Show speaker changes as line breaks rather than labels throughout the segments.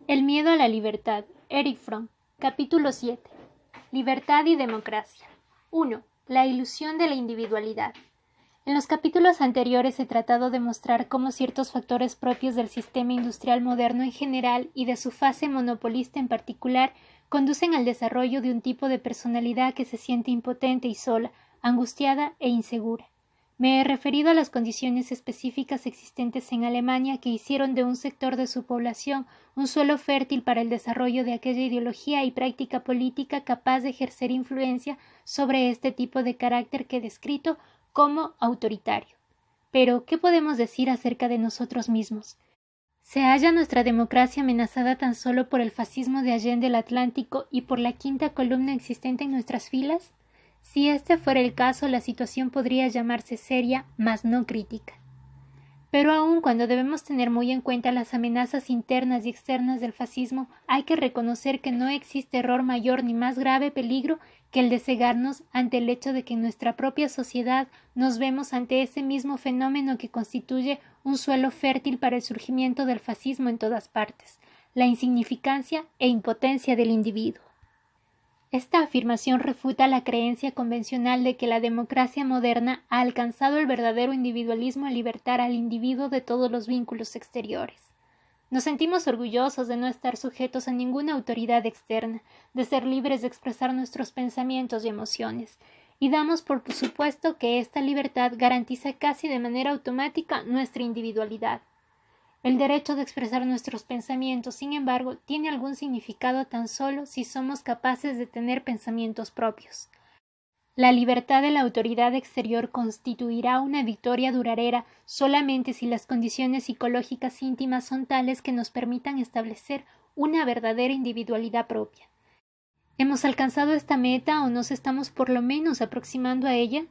El miedo a la libertad. Erich Fromm. Capítulo 7. Libertad y democracia. 1. La ilusión de la individualidad. En los capítulos anteriores he tratado de mostrar cómo ciertos factores propios del sistema industrial moderno en general y de su fase monopolista en particular conducen al desarrollo de un tipo de personalidad que se siente impotente y sola, angustiada e insegura. Me he referido a las condiciones específicas existentes en Alemania que hicieron de un sector de su población un suelo fértil para el desarrollo de aquella ideología y práctica política capaz de ejercer influencia sobre este tipo de carácter que he descrito como autoritario. Pero, ¿qué podemos decir acerca de nosotros mismos? ¿Se halla nuestra democracia amenazada tan solo por el fascismo de Allende el Atlántico y por la quinta columna existente en nuestras filas? Si este fuera el caso, la situación podría llamarse seria, mas no crítica. Pero aun cuando debemos tener muy en cuenta las amenazas internas y externas del fascismo, hay que reconocer que no existe error mayor ni más grave peligro que el de cegarnos ante el hecho de que en nuestra propia sociedad nos vemos ante ese mismo fenómeno que constituye un suelo fértil para el surgimiento del fascismo en todas partes, la insignificancia e impotencia del individuo. Esta afirmación refuta la creencia convencional de que la democracia moderna ha alcanzado el verdadero individualismo al libertar al individuo de todos los vínculos exteriores. Nos sentimos orgullosos de no estar sujetos a ninguna autoridad externa, de ser libres de expresar nuestros pensamientos y emociones, y damos por supuesto que esta libertad garantiza casi de manera automática nuestra individualidad. El derecho de expresar nuestros pensamientos, sin embargo, tiene algún significado tan solo si somos capaces de tener pensamientos propios. La libertad de la autoridad exterior constituirá una victoria duradera solamente si las condiciones psicológicas íntimas son tales que nos permitan establecer una verdadera individualidad propia. ¿Hemos alcanzado esta meta o nos estamos por lo menos aproximando a ella?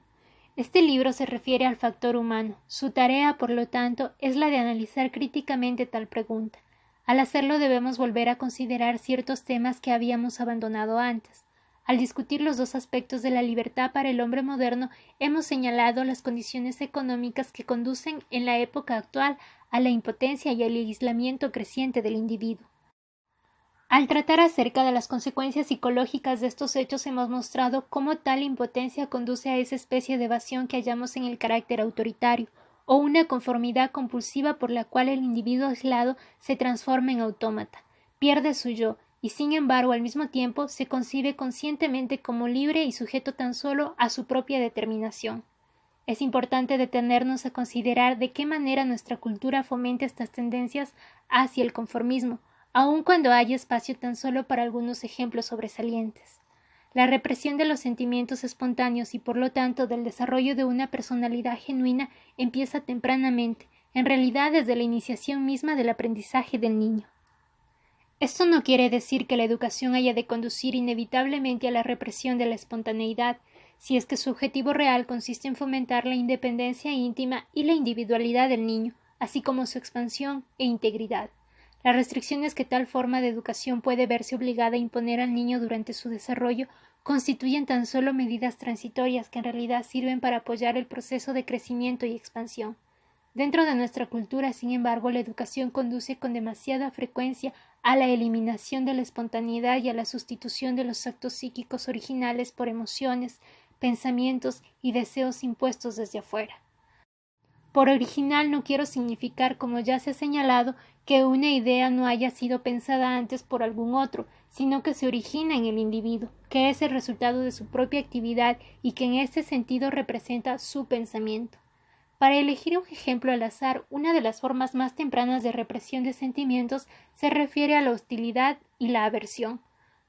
Este libro se refiere al factor humano. Su tarea, por lo tanto, es la de analizar críticamente tal pregunta. Al hacerlo debemos volver a considerar ciertos temas que habíamos abandonado antes. Al discutir los dos aspectos de la libertad para el hombre moderno, hemos señalado las condiciones económicas que conducen en la época actual a la impotencia y al aislamiento creciente del individuo. Al tratar acerca de las consecuencias psicológicas de estos hechos hemos mostrado cómo tal impotencia conduce a esa especie de evasión que hallamos en el carácter autoritario, o una conformidad compulsiva por la cual el individuo aislado se transforma en autómata, pierde su yo, y sin embargo al mismo tiempo se concibe conscientemente como libre y sujeto tan solo a su propia determinación. Es importante detenernos a considerar de qué manera nuestra cultura fomenta estas tendencias hacia el conformismo, aun cuando hay espacio tan solo para algunos ejemplos sobresalientes. La represión de los sentimientos espontáneos y por lo tanto del desarrollo de una personalidad genuina empieza tempranamente, en realidad desde la iniciación misma del aprendizaje del niño. Esto no quiere decir que la educación haya de conducir inevitablemente a la represión de la espontaneidad, si es que su objetivo real consiste en fomentar la independencia íntima y la individualidad del niño, así como su expansión e integridad. Las restricciones que tal forma de educación puede verse obligada a imponer al niño durante su desarrollo constituyen tan solo medidas transitorias que en realidad sirven para apoyar el proceso de crecimiento y expansión. Dentro de nuestra cultura, sin embargo, la educación conduce con demasiada frecuencia a la eliminación de la espontaneidad y a la sustitución de los actos psíquicos originales por emociones, pensamientos y deseos impuestos desde afuera. Por original no quiero significar, como ya se ha señalado, que una idea no haya sido pensada antes por algún otro, sino que se origina en el individuo, que es el resultado de su propia actividad y que en este sentido representa su pensamiento. Para elegir un ejemplo al azar, una de las formas más tempranas de represión de sentimientos se refiere a la hostilidad y la aversión.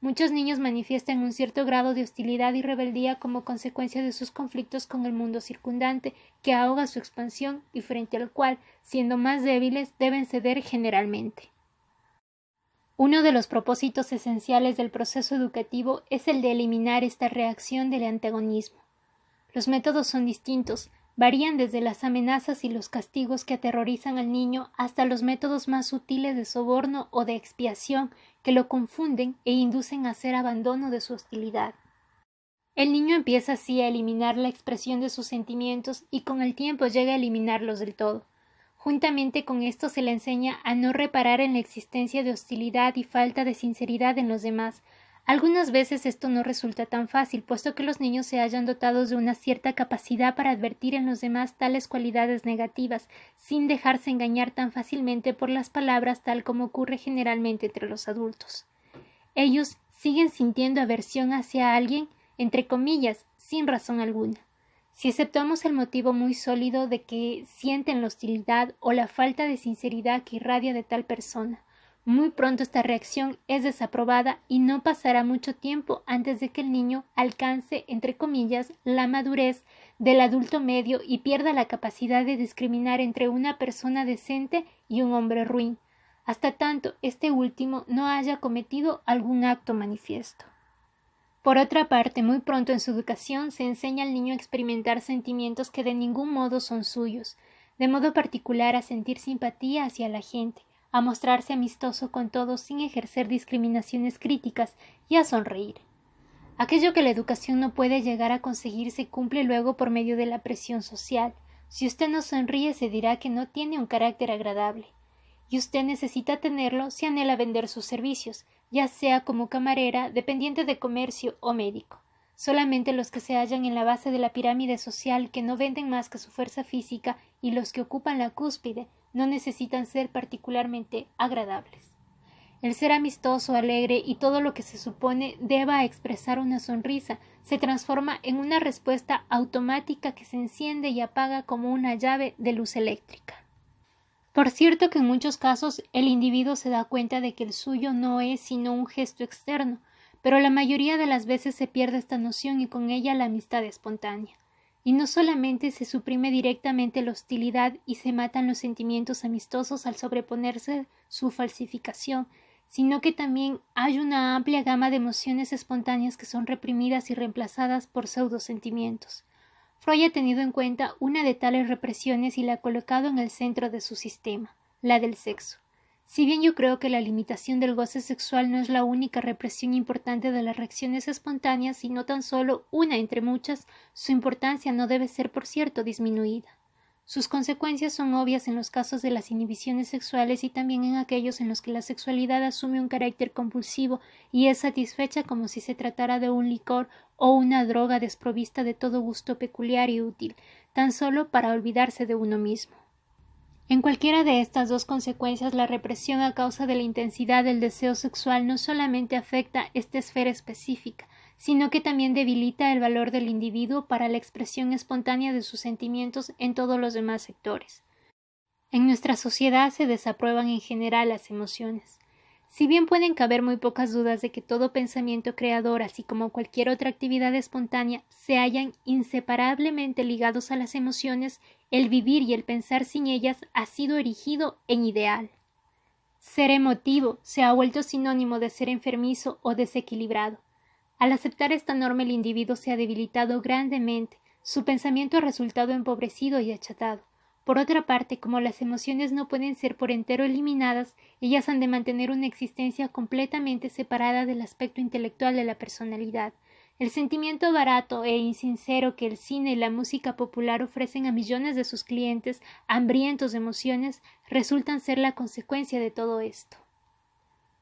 Muchos niños manifiestan un cierto grado de hostilidad y rebeldía como consecuencia de sus conflictos con el mundo circundante, que ahoga su expansión y frente al cual, siendo más débiles, deben ceder generalmente. Uno de los propósitos esenciales del proceso educativo es el de eliminar esta reacción del antagonismo. Los métodos son distintos, varían desde las amenazas y los castigos que aterrorizan al niño hasta los métodos más sutiles de soborno o de expiación que lo confunden e inducen a hacer abandono de su hostilidad. El niño empieza así a eliminar la expresión de sus sentimientos y con el tiempo llega a eliminarlos del todo. Juntamente con esto se le enseña a no reparar en la existencia de hostilidad y falta de sinceridad en los demás. Algunas veces esto no resulta tan fácil, puesto que los niños se hallan dotados de una cierta capacidad para advertir en los demás tales cualidades negativas, sin dejarse engañar tan fácilmente por las palabras, tal como ocurre generalmente entre los adultos. Ellos siguen sintiendo aversión hacia alguien, entre comillas, sin razón alguna. Si aceptamos el motivo muy sólido de que sienten la hostilidad o la falta de sinceridad que irradia de tal persona, muy pronto esta reacción es desaprobada y no pasará mucho tiempo antes de que el niño alcance, entre comillas, la madurez del adulto medio y pierda la capacidad de discriminar entre una persona decente y un hombre ruin, hasta tanto este último no haya cometido algún acto manifiesto. Por otra parte, muy pronto en su educación se enseña al niño a experimentar sentimientos que de ningún modo son suyos, de modo particular a sentir simpatía hacia la gente, a mostrarse amistoso con todos sin ejercer discriminaciones críticas y a sonreír. Aquello que la educación no puede llegar a conseguir se cumple luego por medio de la presión social. Si usted no sonríe se dirá que no tiene un carácter agradable. Y usted necesita tenerlo si anhela vender sus servicios, ya sea como camarera, dependiente de comercio o médico. Solamente los que se hallan en la base de la pirámide social, que no venden más que su fuerza física, y los que ocupan la cúspide, no necesitan ser particularmente agradables. El ser amistoso, alegre y todo lo que se supone deba expresar una sonrisa se transforma en una respuesta automática que se enciende y apaga como una llave de luz eléctrica. Por cierto que en muchos casos el individuo se da cuenta de que el suyo no es sino un gesto externo, pero la mayoría de las veces se pierde esta noción y con ella la amistad espontánea. Y no solamente se suprime directamente la hostilidad y se matan los sentimientos amistosos al sobreponerse su falsificación, sino que también hay una amplia gama de emociones espontáneas que son reprimidas y reemplazadas por pseudosentimientos. Freud ha tenido en cuenta una de tales represiones y la ha colocado en el centro de su sistema, la del sexo. Si bien yo creo que la limitación del goce sexual no es la única represión importante de las reacciones espontáneas, sino tan solo una entre muchas, su importancia no debe ser, por cierto, disminuida. Sus consecuencias son obvias en los casos de las inhibiciones sexuales y también en aquellos en los que la sexualidad asume un carácter compulsivo y es satisfecha como si se tratara de un licor o una droga desprovista de todo gusto peculiar y útil, tan solo para olvidarse de uno mismo. En cualquiera de estas dos consecuencias, la represión a causa de la intensidad del deseo sexual no solamente afecta esta esfera específica, sino que también debilita el valor del individuo para la expresión espontánea de sus sentimientos en todos los demás sectores. En nuestra sociedad se desaprueban en general las emociones. Si bien pueden caber muy pocas dudas de que todo pensamiento creador, así como cualquier otra actividad espontánea, se hallan inseparablemente ligados a las emociones, el vivir y el pensar sin ellas ha sido erigido en ideal. Ser emotivo se ha vuelto sinónimo de ser enfermizo o desequilibrado. Al aceptar esta norma el individuo se ha debilitado grandemente, su pensamiento ha resultado empobrecido y achatado. Por otra parte, como las emociones no pueden ser por entero eliminadas, ellas han de mantener una existencia completamente separada del aspecto intelectual de la personalidad. El sentimiento barato e insincero que el cine y la música popular ofrecen a millones de sus clientes hambrientos de emociones resultan ser la consecuencia de todo esto.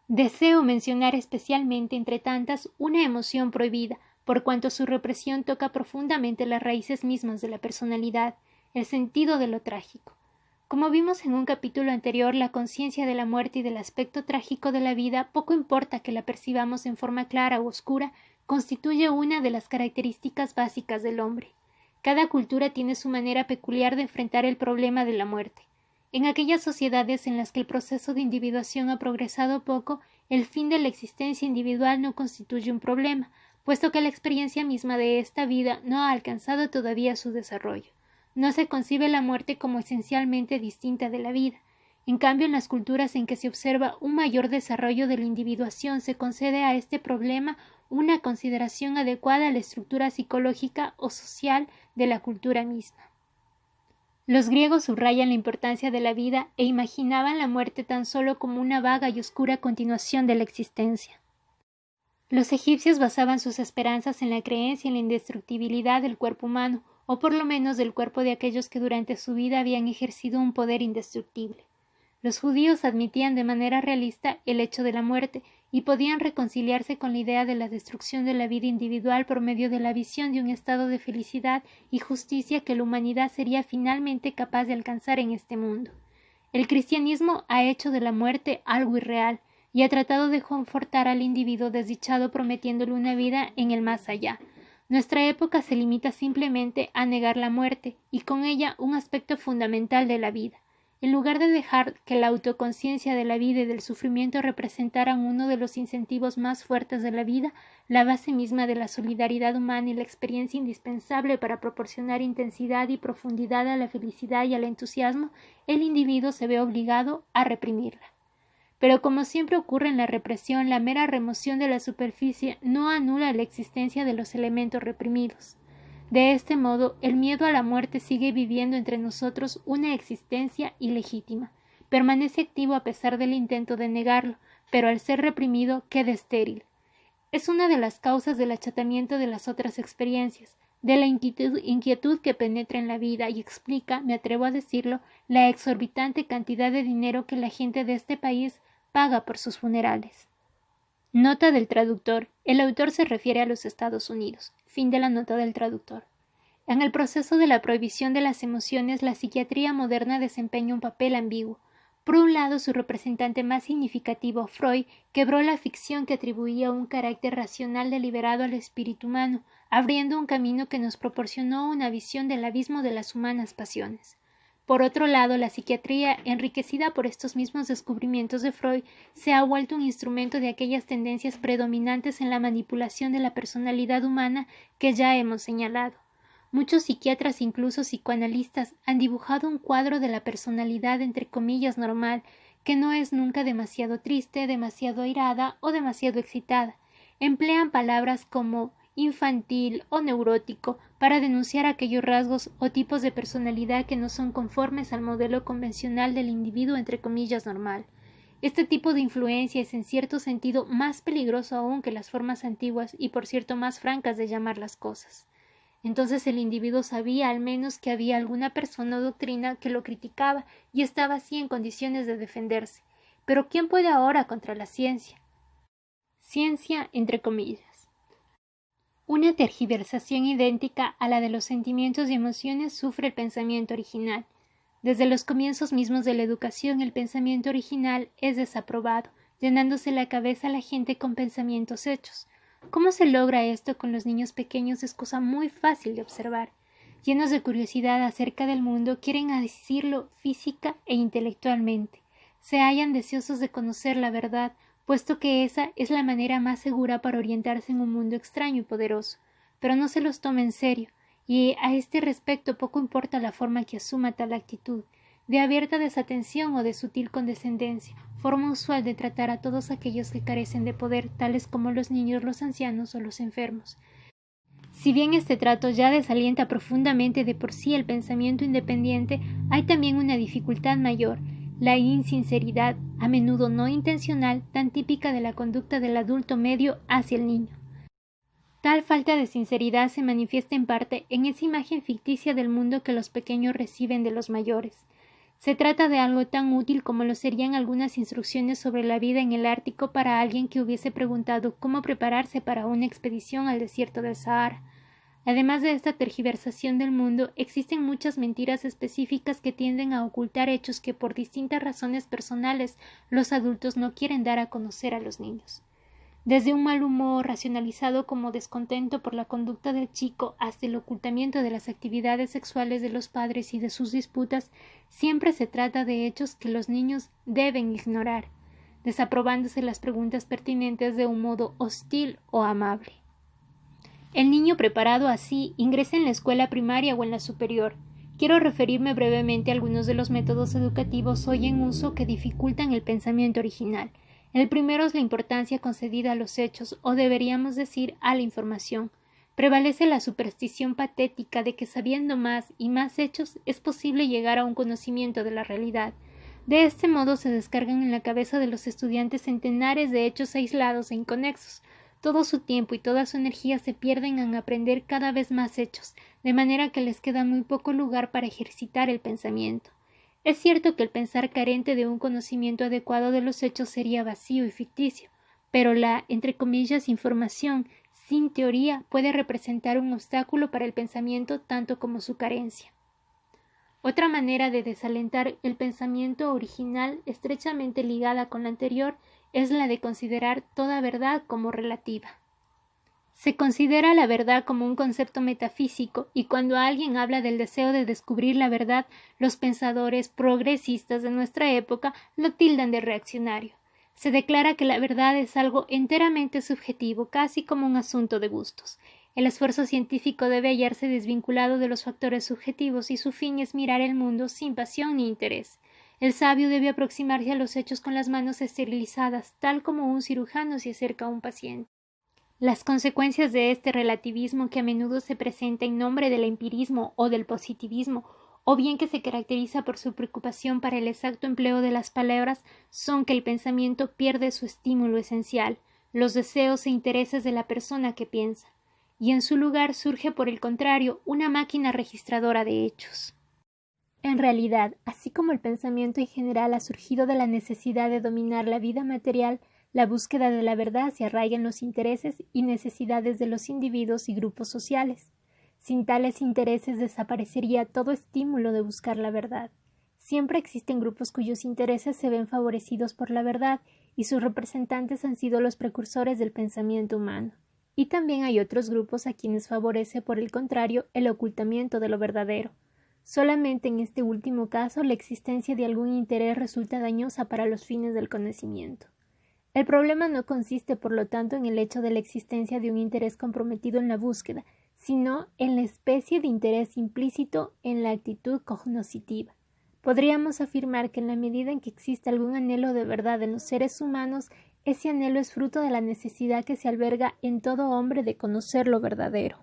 Deseo mencionar especialmente entre tantas una emoción prohibida, por cuanto su represión toca profundamente las raíces mismas de la personalidad, el sentido de lo trágico. Como vimos en un capítulo anterior, la conciencia de la muerte y del aspecto trágico de la vida, poco importa que la percibamos en forma clara o oscura, constituye una de las características básicas del hombre. Cada cultura tiene su manera peculiar de enfrentar el problema de la muerte. En aquellas sociedades en las que el proceso de individuación ha progresado poco, el fin de la existencia individual no constituye un problema, puesto que la experiencia misma de esta vida no ha alcanzado todavía su desarrollo. No se concibe la muerte como esencialmente distinta de la vida. En cambio, en las culturas en que se observa un mayor desarrollo de la individuación se concede a este problema una consideración adecuada a la estructura psicológica o social de la cultura misma. Los griegos subrayan la importancia de la vida e imaginaban la muerte tan solo como una vaga y oscura continuación de la existencia. Los egipcios basaban sus esperanzas en la creencia en la indestructibilidad del cuerpo humano, o por lo menos del cuerpo de aquellos que durante su vida habían ejercido un poder indestructible. Los judíos admitían de manera realista el hecho de la muerte y podían reconciliarse con la idea de la destrucción de la vida individual por medio de la visión de un estado de felicidad y justicia que la humanidad sería finalmente capaz de alcanzar en este mundo. El cristianismo ha hecho de la muerte algo irreal y ha tratado de confortar al individuo desdichado prometiéndole una vida en el más allá. Nuestra época se limita simplemente a negar la muerte y con ella un aspecto fundamental de la vida. En lugar de dejar que la autoconciencia de la vida y del sufrimiento representaran uno de los incentivos más fuertes de la vida, la base misma de la solidaridad humana y la experiencia indispensable para proporcionar intensidad y profundidad a la felicidad y al entusiasmo, el individuo se ve obligado a reprimirla. Pero como siempre ocurre en la represión, la mera remoción de la superficie no anula la existencia de los elementos reprimidos. De este modo, el miedo a la muerte sigue viviendo entre nosotros una existencia ilegítima. Permanece activo a pesar del intento de negarlo, pero al ser reprimido queda estéril. Es una de las causas del achatamiento de las otras experiencias, de la inquietud que penetra en la vida y explica, me atrevo a decirlo, la exorbitante cantidad de dinero que la gente de este país paga por sus funerales. Nota del traductor. El autor se refiere a los Estados Unidos. Fin de la nota del traductor. En el proceso de la prohibición de las emociones, la psiquiatría moderna desempeña un papel ambiguo. Por un lado, su representante más significativo, Freud, quebró la ficción que atribuía un carácter racional deliberado al espíritu humano, abriendo un camino que nos proporcionó una visión del abismo de las humanas pasiones. Por otro lado, la psiquiatría, enriquecida por estos mismos descubrimientos de Freud, se ha vuelto un instrumento de aquellas tendencias predominantes en la manipulación de la personalidad humana que ya hemos señalado. Muchos psiquiatras, incluso psicoanalistas, han dibujado un cuadro de la personalidad entre comillas normal, que no es nunca demasiado triste, demasiado airada o demasiado excitada. Emplean palabras como infantil o neurótico para denunciar aquellos rasgos o tipos de personalidad que no son conformes al modelo convencional del individuo entre comillas normal. Este tipo de influencia es en cierto sentido más peligroso aún que las formas antiguas y por cierto más francas de llamar las cosas. Entonces el individuo sabía al menos que había alguna persona o doctrina que lo criticaba y estaba así en condiciones de defenderse. Pero ¿quién puede ahora contra la ciencia? Ciencia entre comillas. Una tergiversación idéntica a la de los sentimientos y emociones sufre el pensamiento original. Desde los comienzos mismos de la educación, el pensamiento original es desaprobado, llenándose la cabeza a la gente con pensamientos hechos. ¿Cómo se logra esto con los niños pequeños? Es cosa muy fácil de observar. Llenos de curiosidad acerca del mundo, quieren asirlo física e intelectualmente. Se hallan deseosos de conocer la verdad, puesto que esa es la manera más segura para orientarse en un mundo extraño y poderoso. Pero no se los toma en serio, y a este respecto poco importa la forma que asuma tal actitud, de abierta desatención o de sutil condescendencia, forma usual de tratar a todos aquellos que carecen de poder, tales como los niños, los ancianos o los enfermos. Si bien este trato ya desalienta profundamente de por sí el pensamiento independiente, hay también una dificultad mayor, la insinceridad, a menudo no intencional, tan típica de la conducta del adulto medio hacia el niño. Tal falta de sinceridad se manifiesta en parte en esa imagen ficticia del mundo que los pequeños reciben de los mayores. Se trata de algo tan útil como lo serían algunas instrucciones sobre la vida en el Ártico para alguien que hubiese preguntado cómo prepararse para una expedición al desierto del Sahara. Además de esta tergiversación del mundo, existen muchas mentiras específicas que tienden a ocultar hechos que por distintas razones personales los adultos no quieren dar a conocer a los niños. Desde un mal humor racionalizado como descontento por la conducta del chico hasta el ocultamiento de las actividades sexuales de los padres y de sus disputas, siempre se trata de hechos que los niños deben ignorar, desaprobándose las preguntas pertinentes de un modo hostil o amable. El niño preparado así ingresa en la escuela primaria o en la superior. Quiero referirme brevemente a algunos de los métodos educativos hoy en uso que dificultan el pensamiento original. El primero es la importancia concedida a los hechos, o deberíamos decir a la información. Prevalece la superstición patética de que sabiendo más y más hechos es posible llegar a un conocimiento de la realidad. De este modo se descargan en la cabeza de los estudiantes centenares de hechos aislados e inconexos, todo su tiempo y toda su energía se pierden en aprender cada vez más hechos, de manera que les queda muy poco lugar para ejercitar el pensamiento. Es cierto que el pensar carente de un conocimiento adecuado de los hechos sería vacío y ficticio, pero la, entre comillas, información sin teoría puede representar un obstáculo para el pensamiento tanto como su carencia. Otra manera de desalentar el pensamiento original, estrechamente ligada con la anterior, es la de considerar toda verdad como relativa. Se considera la verdad como un concepto metafísico, y cuando alguien habla del deseo de descubrir la verdad, los pensadores progresistas de nuestra época lo tildan de reaccionario. Se declara que la verdad es algo enteramente subjetivo, casi como un asunto de gustos. El esfuerzo científico debe hallarse desvinculado de los factores subjetivos y su fin es mirar el mundo sin pasión ni interés. El sabio debe aproximarse a los hechos con las manos esterilizadas, tal como un cirujano se acerca a un paciente. Las consecuencias de este relativismo, que a menudo se presenta en nombre del empirismo o del positivismo, o bien que se caracteriza por su preocupación para el exacto empleo de las palabras, son que el pensamiento pierde su estímulo esencial, los deseos e intereses de la persona que piensa, y en su lugar surge, por el contrario, una máquina registradora de hechos. En realidad, así como el pensamiento en general ha surgido de la necesidad de dominar la vida material, la búsqueda de la verdad se arraiga en los intereses y necesidades de los individuos y grupos sociales. Sin tales intereses desaparecería todo estímulo de buscar la verdad. Siempre existen grupos cuyos intereses se ven favorecidos por la verdad, y sus representantes han sido los precursores del pensamiento humano. Y también hay otros grupos a quienes favorece, por el contrario, el ocultamiento de lo verdadero. Solamente en este último caso la existencia de algún interés resulta dañosa para los fines del conocimiento. El problema no consiste, por lo tanto, en el hecho de la existencia de un interés comprometido en la búsqueda, sino en la especie de interés implícito en la actitud cognoscitiva. Podríamos afirmar que en la medida en que existe algún anhelo de verdad en los seres humanos, ese anhelo es fruto de la necesidad que se alberga en todo hombre de conocer lo verdadero.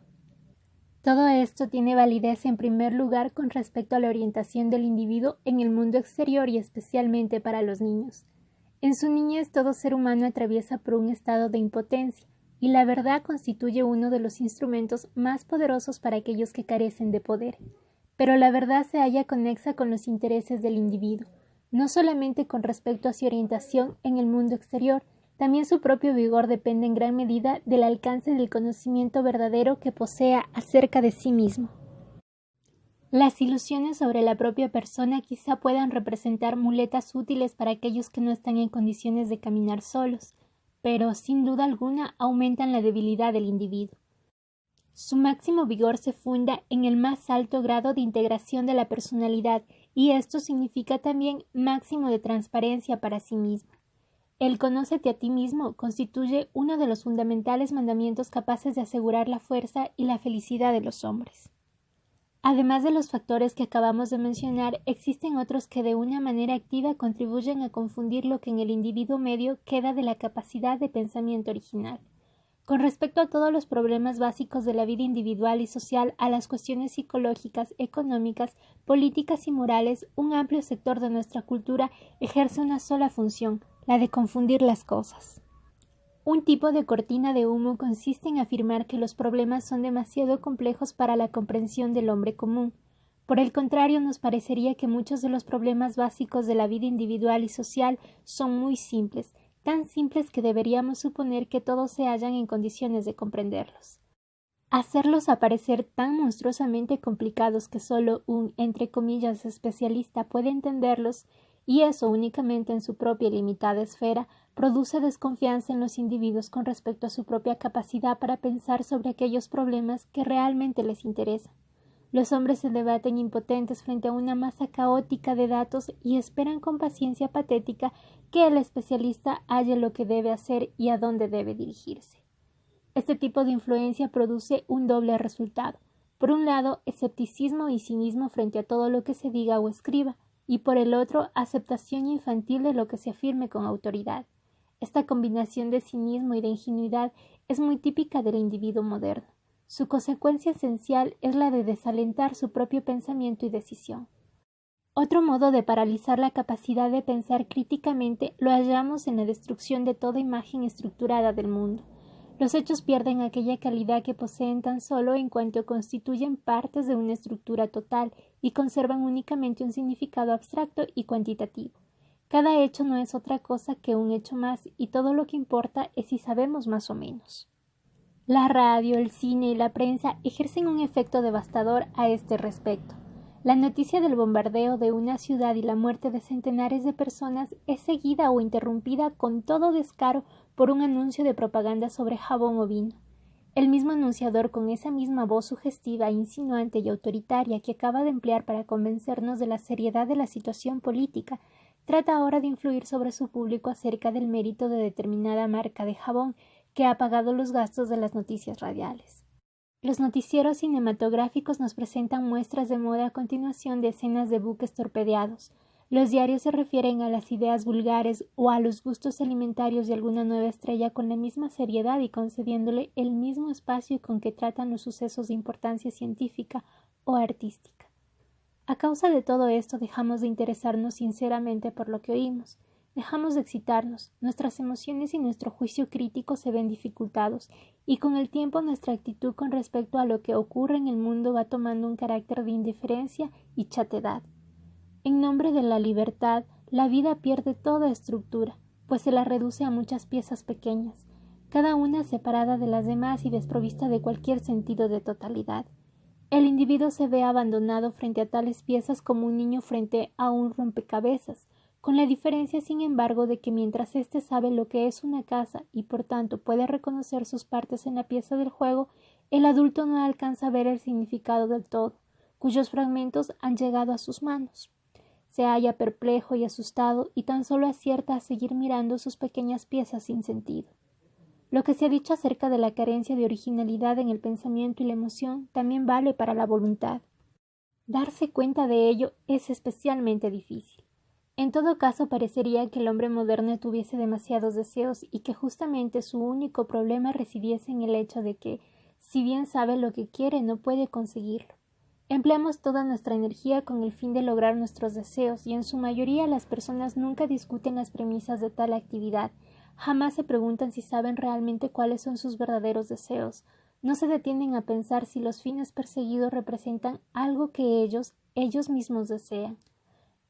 Todo esto tiene validez en primer lugar con respecto a la orientación del individuo en el mundo exterior y especialmente para los niños. En su niñez todo ser humano atraviesa por un estado de impotencia, y la verdad constituye uno de los instrumentos más poderosos para aquellos que carecen de poder. Pero la verdad se halla conexa con los intereses del individuo, no solamente con respecto a su orientación en el mundo exterior, también su propio vigor depende en gran medida del alcance del conocimiento verdadero que posea acerca de sí mismo. Las ilusiones sobre la propia persona quizá puedan representar muletas útiles para aquellos que no están en condiciones de caminar solos, pero sin duda alguna aumentan la debilidad del individuo. Su máximo vigor se funda en el más alto grado de integración de la personalidad, y esto significa también máximo de transparencia para sí mismo. El conócete a ti mismo constituye uno de los fundamentales mandamientos capaces de asegurar la fuerza y la felicidad de los hombres. Además de los factores que acabamos de mencionar, existen otros que de una manera activa contribuyen a confundir lo que en el individuo medio queda de la capacidad de pensamiento original. Con respecto a todos los problemas básicos de la vida individual y social, a las cuestiones psicológicas, económicas, políticas y morales, un amplio sector de nuestra cultura ejerce una sola función, la de confundir las cosas. Un tipo de cortina de humo consiste en afirmar que los problemas son demasiado complejos para la comprensión del hombre común. Por el contrario, nos parecería que muchos de los problemas básicos de la vida individual y social son muy simples, tan simples que deberíamos suponer que todos se hallan en condiciones de comprenderlos. Hacerlos aparecer tan monstruosamente complicados que solo un, entre comillas, especialista puede entenderlos, y eso únicamente en su propia y limitada esfera, produce desconfianza en los individuos con respecto a su propia capacidad para pensar sobre aquellos problemas que realmente les interesan. Los hombres se debaten impotentes frente a una masa caótica de datos y esperan con paciencia patética que el especialista halle lo que debe hacer y a dónde debe dirigirse. Este tipo de influencia produce un doble resultado. Por un lado, escepticismo y cinismo frente a todo lo que se diga o escriba, y por el otro, aceptación infantil de lo que se afirme con autoridad. Esta combinación de cinismo y de ingenuidad es muy típica del individuo moderno. Su consecuencia esencial es la de desalentar su propio pensamiento y decisión. Otro modo de paralizar la capacidad de pensar críticamente lo hallamos en la destrucción de toda imagen estructurada del mundo. Los hechos pierden aquella calidad que poseen tan solo en cuanto constituyen partes de una estructura total y conservan únicamente un significado abstracto y cuantitativo. Cada hecho no es otra cosa que un hecho más, y todo lo que importa es si sabemos más o menos. La radio, el cine y la prensa ejercen un efecto devastador a este respecto. La noticia del bombardeo de una ciudad y la muerte de centenares de personas es seguida o interrumpida con todo descaro por un anuncio de propaganda sobre jabón o vino. El mismo anunciador, con esa misma voz sugestiva, insinuante y autoritaria que acaba de emplear para convencernos de la seriedad de la situación política, trata ahora de influir sobre su público acerca del mérito de determinada marca de jabón que ha pagado los gastos de las noticias radiales. Los noticieros cinematográficos nos presentan muestras de moda a continuación de escenas de buques torpedeados. Los diarios se refieren a las ideas vulgares o a los gustos alimentarios de alguna nueva estrella con la misma seriedad y concediéndole el mismo espacio con que tratan los sucesos de importancia científica o artística. A causa de todo esto dejamos de interesarnos sinceramente por lo que oímos. Dejamos de excitarnos, nuestras emociones y nuestro juicio crítico se ven dificultados, y con el tiempo nuestra actitud con respecto a lo que ocurre en el mundo va tomando un carácter de indiferencia y chatedad. En nombre de la libertad, la vida pierde toda estructura, pues se la reduce a muchas piezas pequeñas, cada una separada de las demás y desprovista de cualquier sentido de totalidad. El individuo se ve abandonado frente a tales piezas como un niño frente a un rompecabezas, con la diferencia, sin embargo, de que mientras éste sabe lo que es una casa y por tanto puede reconocer sus partes en la pieza del juego, el adulto no alcanza a ver el significado del todo, cuyos fragmentos han llegado a sus manos. Se halla perplejo y asustado y tan solo acierta a seguir mirando sus pequeñas piezas sin sentido. Lo que se ha dicho acerca de la carencia de originalidad en el pensamiento y la emoción también vale para la voluntad. Darse cuenta de ello es especialmente difícil. En todo caso, parecería que el hombre moderno tuviese demasiados deseos y que justamente su único problema residiese en el hecho de que, si bien sabe lo que quiere, no puede conseguirlo. Empleamos toda nuestra energía con el fin de lograr nuestros deseos y en su mayoría las personas nunca discuten las premisas de tal actividad, jamás se preguntan si saben realmente cuáles son sus verdaderos deseos, no se detienen a pensar si los fines perseguidos representan algo que ellos mismos desean.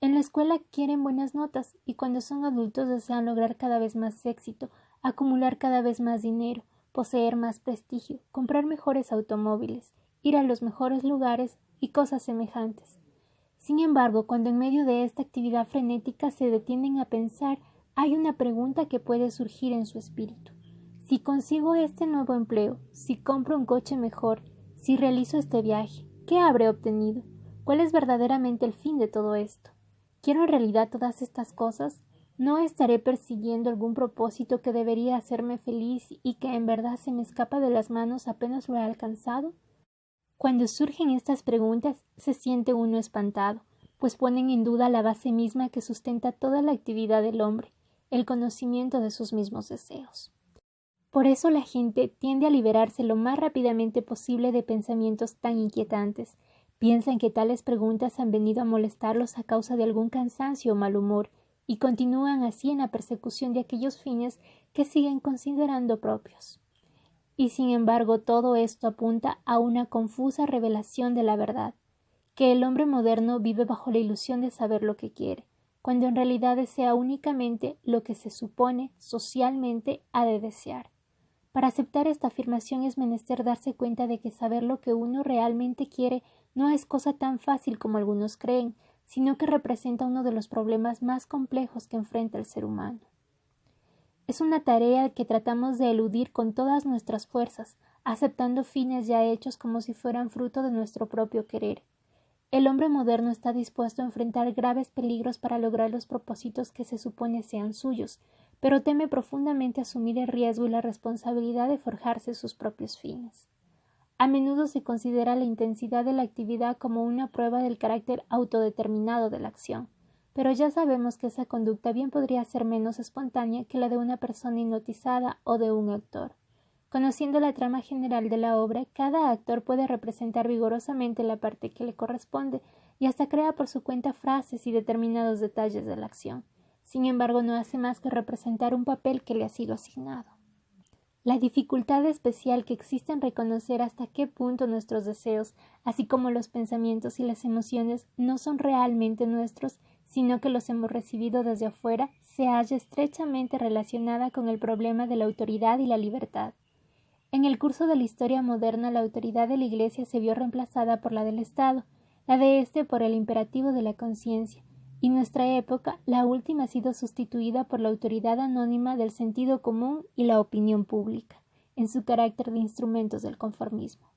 En la escuela quieren buenas notas y cuando son adultos desean lograr cada vez más éxito, acumular cada vez más dinero, poseer más prestigio, comprar mejores automóviles, ir a los mejores lugares y cosas semejantes. Sin embargo, cuando en medio de esta actividad frenética se detienen a pensar, hay una pregunta que puede surgir en su espíritu. Si consigo este nuevo empleo, si compro un coche mejor, si realizo este viaje, ¿qué habré obtenido? ¿Cuál es verdaderamente el fin de todo esto? ¿Quiero en realidad todas estas cosas? ¿No estaré persiguiendo algún propósito que debería hacerme feliz y que en verdad se me escapa de las manos apenas lo he alcanzado? Cuando surgen estas preguntas, se siente uno espantado, pues ponen en duda la base misma que sustenta toda la actividad del hombre, el conocimiento de sus mismos deseos. Por eso la gente tiende a liberarse lo más rápidamente posible de pensamientos tan inquietantes. Piensan que tales preguntas han venido a molestarlos a causa de algún cansancio o mal humor, y continúan así en la persecución de aquellos fines que siguen considerando propios. Y sin embargo todo esto apunta a una confusa revelación de la verdad, que el hombre moderno vive bajo la ilusión de saber lo que quiere, cuando en realidad desea únicamente lo que se supone socialmente ha de desear. Para aceptar esta afirmación es menester darse cuenta de que saber lo que uno realmente quiere no es cosa tan fácil como algunos creen, sino que representa uno de los problemas más complejos que enfrenta el ser humano. Es una tarea que tratamos de eludir con todas nuestras fuerzas, aceptando fines ya hechos como si fueran fruto de nuestro propio querer. El hombre moderno está dispuesto a enfrentar graves peligros para lograr los propósitos que se supone sean suyos, pero teme profundamente asumir el riesgo y la responsabilidad de forjarse sus propios fines. A menudo se considera la intensidad de la actividad como una prueba del carácter autodeterminado de la acción, pero ya sabemos que esa conducta bien podría ser menos espontánea que la de una persona hipnotizada o de un actor. Conociendo la trama general de la obra, cada actor puede representar vigorosamente la parte que le corresponde y hasta crea por su cuenta frases y determinados detalles de la acción. Sin embargo, no hace más que representar un papel que le ha sido asignado. La dificultad especial que existe en reconocer hasta qué punto nuestros deseos, así como los pensamientos y las emociones, no son realmente nuestros, sino que los hemos recibido desde afuera, se halla estrechamente relacionada con el problema de la autoridad y la libertad. En el curso de la historia moderna, la autoridad de la Iglesia se vio reemplazada por la del Estado, la de éste por el imperativo de la conciencia, y en nuestra época la última ha sido sustituida por la autoridad anónima del sentido común y la opinión pública, en su carácter de instrumentos del conformismo.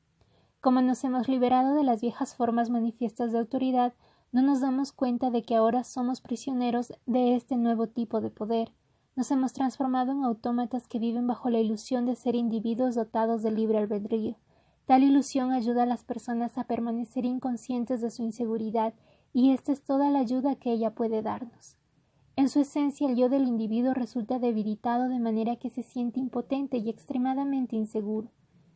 Como nos hemos liberado de las viejas formas manifiestas de autoridad, no nos damos cuenta de que ahora somos prisioneros de este nuevo tipo de poder. Nos hemos transformado en autómatas que viven bajo la ilusión de ser individuos dotados de libre albedrío. Tal ilusión ayuda a las personas a permanecer inconscientes de su inseguridad, y esta es toda la ayuda que ella puede darnos. En su esencia, el yo del individuo resulta debilitado de manera que se siente impotente y extremadamente inseguro.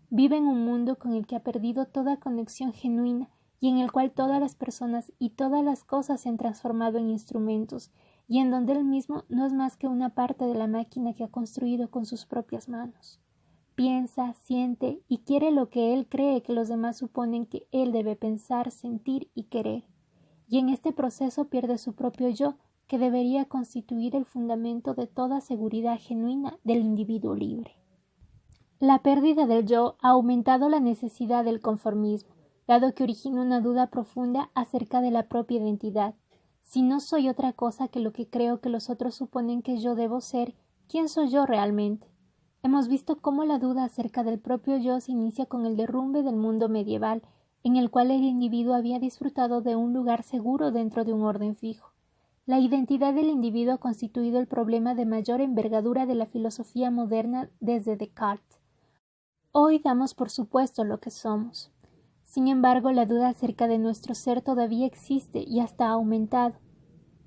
Vive en un mundo con el que ha perdido toda conexión genuina y en el cual todas las personas y todas las cosas se han transformado en instrumentos, y en donde él mismo no es más que una parte de la máquina que ha construido con sus propias manos. Piensa, siente y quiere lo que él cree que los demás suponen que él debe pensar, sentir y querer, y en este proceso pierde su propio yo, que debería constituir el fundamento de toda seguridad genuina del individuo libre. La pérdida del yo ha aumentado la necesidad del conformismo, dado que origina una duda profunda acerca de la propia identidad. Si no soy otra cosa que lo que creo que los otros suponen que yo debo ser, ¿quién soy yo realmente? Hemos visto cómo la duda acerca del propio yo se inicia con el derrumbe del mundo medieval, en el cual el individuo había disfrutado de un lugar seguro dentro de un orden fijo. La identidad del individuo ha constituido el problema de mayor envergadura de la filosofía moderna desde Descartes. Hoy damos por supuesto lo que somos. Sin embargo, la duda acerca de nuestro ser todavía existe y hasta ha aumentado.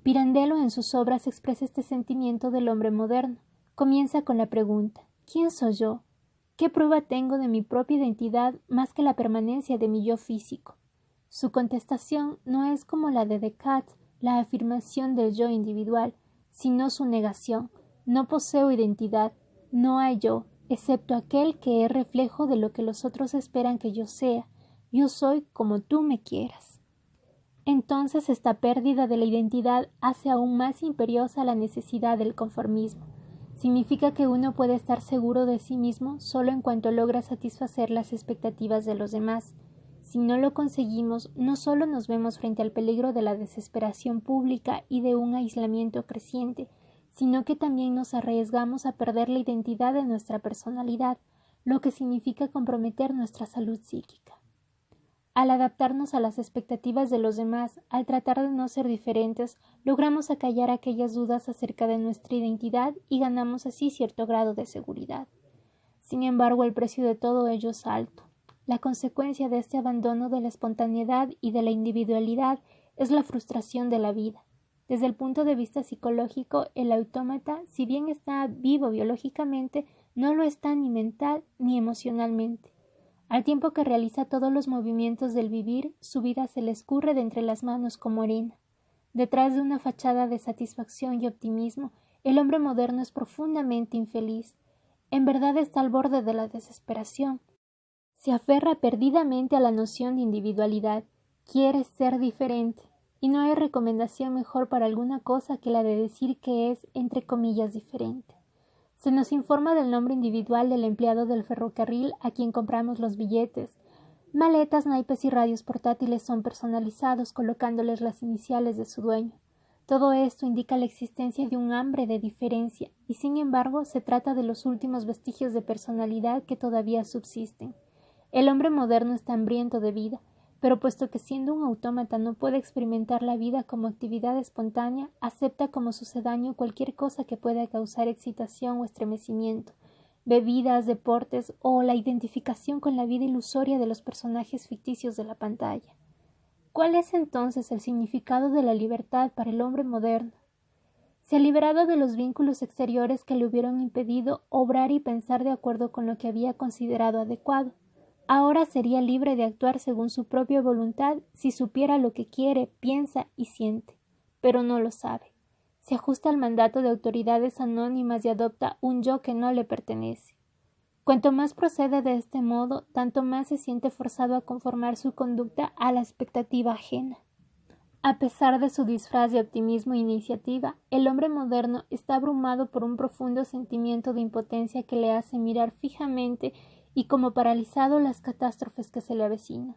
Pirandello en sus obras expresa este sentimiento del hombre moderno. Comienza con la pregunta: ¿quién soy yo? ¿Qué prueba tengo de mi propia identidad más que la permanencia de mi yo físico? Su contestación no es como la de Descartes, la afirmación del yo individual, sino su negación. No poseo identidad, no hay yo, excepto aquel que es reflejo de lo que los otros esperan que yo sea. Yo soy como tú me quieras. Entonces esta pérdida de la identidad hace aún más imperiosa la necesidad del conformismo. Significa que uno puede estar seguro de sí mismo solo en cuanto logra satisfacer las expectativas de los demás. Si no lo conseguimos, no solo nos vemos frente al peligro de la desesperación pública y de un aislamiento creciente, sino que también nos arriesgamos a perder la identidad de nuestra personalidad, lo que significa comprometer nuestra salud psíquica. Al adaptarnos a las expectativas de los demás, al tratar de no ser diferentes, logramos acallar aquellas dudas acerca de nuestra identidad y ganamos así cierto grado de seguridad. Sin embargo, el precio de todo ello es alto. La consecuencia de este abandono de la espontaneidad y de la individualidad es la frustración de la vida. Desde el punto de vista psicológico, el autómata, si bien está vivo biológicamente, no lo está ni mental ni emocionalmente. Al tiempo que realiza todos los movimientos del vivir, su vida se le escurre de entre las manos como arena. Detrás de una fachada de satisfacción y optimismo, el hombre moderno es profundamente infeliz. En verdad está al borde de la desesperación. Se aferra perdidamente a la noción de individualidad. Quiere ser diferente, y no hay recomendación mejor para alguna cosa que la de decir que es, entre comillas, diferente. Se nos informa del nombre individual del empleado del ferrocarril a quien compramos los billetes. Maletas, naipes y radios portátiles son personalizados colocándoles las iniciales de su dueño. Todo esto indica la existencia de un hambre de diferencia, y sin embargo se trata de los últimos vestigios de personalidad que todavía subsisten. El hombre moderno está hambriento de vida, pero puesto que siendo un autómata no puede experimentar la vida como actividad espontánea, acepta como sucedáneo cualquier cosa que pueda causar excitación o estremecimiento, bebidas, deportes o la identificación con la vida ilusoria de los personajes ficticios de la pantalla. ¿Cuál es entonces el significado de la libertad para el hombre moderno? Se ha liberado de los vínculos exteriores que le hubieran impedido obrar y pensar de acuerdo con lo que había considerado adecuado. Ahora sería libre de actuar según su propia voluntad si supiera lo que quiere, piensa y siente, pero no lo sabe. Se ajusta al mandato de autoridades anónimas y adopta un yo que no le pertenece. Cuanto más procede de este modo, tanto más se siente forzado a conformar su conducta a la expectativa ajena. A pesar de su disfraz de optimismo e iniciativa, el hombre moderno está abrumado por un profundo sentimiento de impotencia que le hace mirar fijamente y como paralizado las catástrofes que se le avecinan.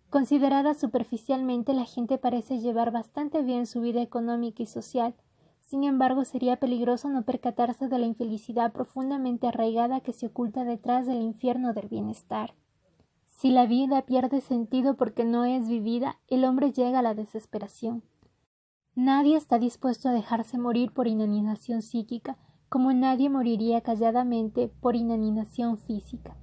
Considerada superficialmente, la gente parece llevar bastante bien su vida económica y social. Sin embargo, sería peligroso no percatarse de la infelicidad profundamente arraigada que se oculta detrás del infierno del bienestar. Si la vida pierde sentido porque no es vivida, el hombre llega a la desesperación. Nadie está dispuesto a dejarse morir por inanición psíquica, como nadie moriría calladamente por inanición física.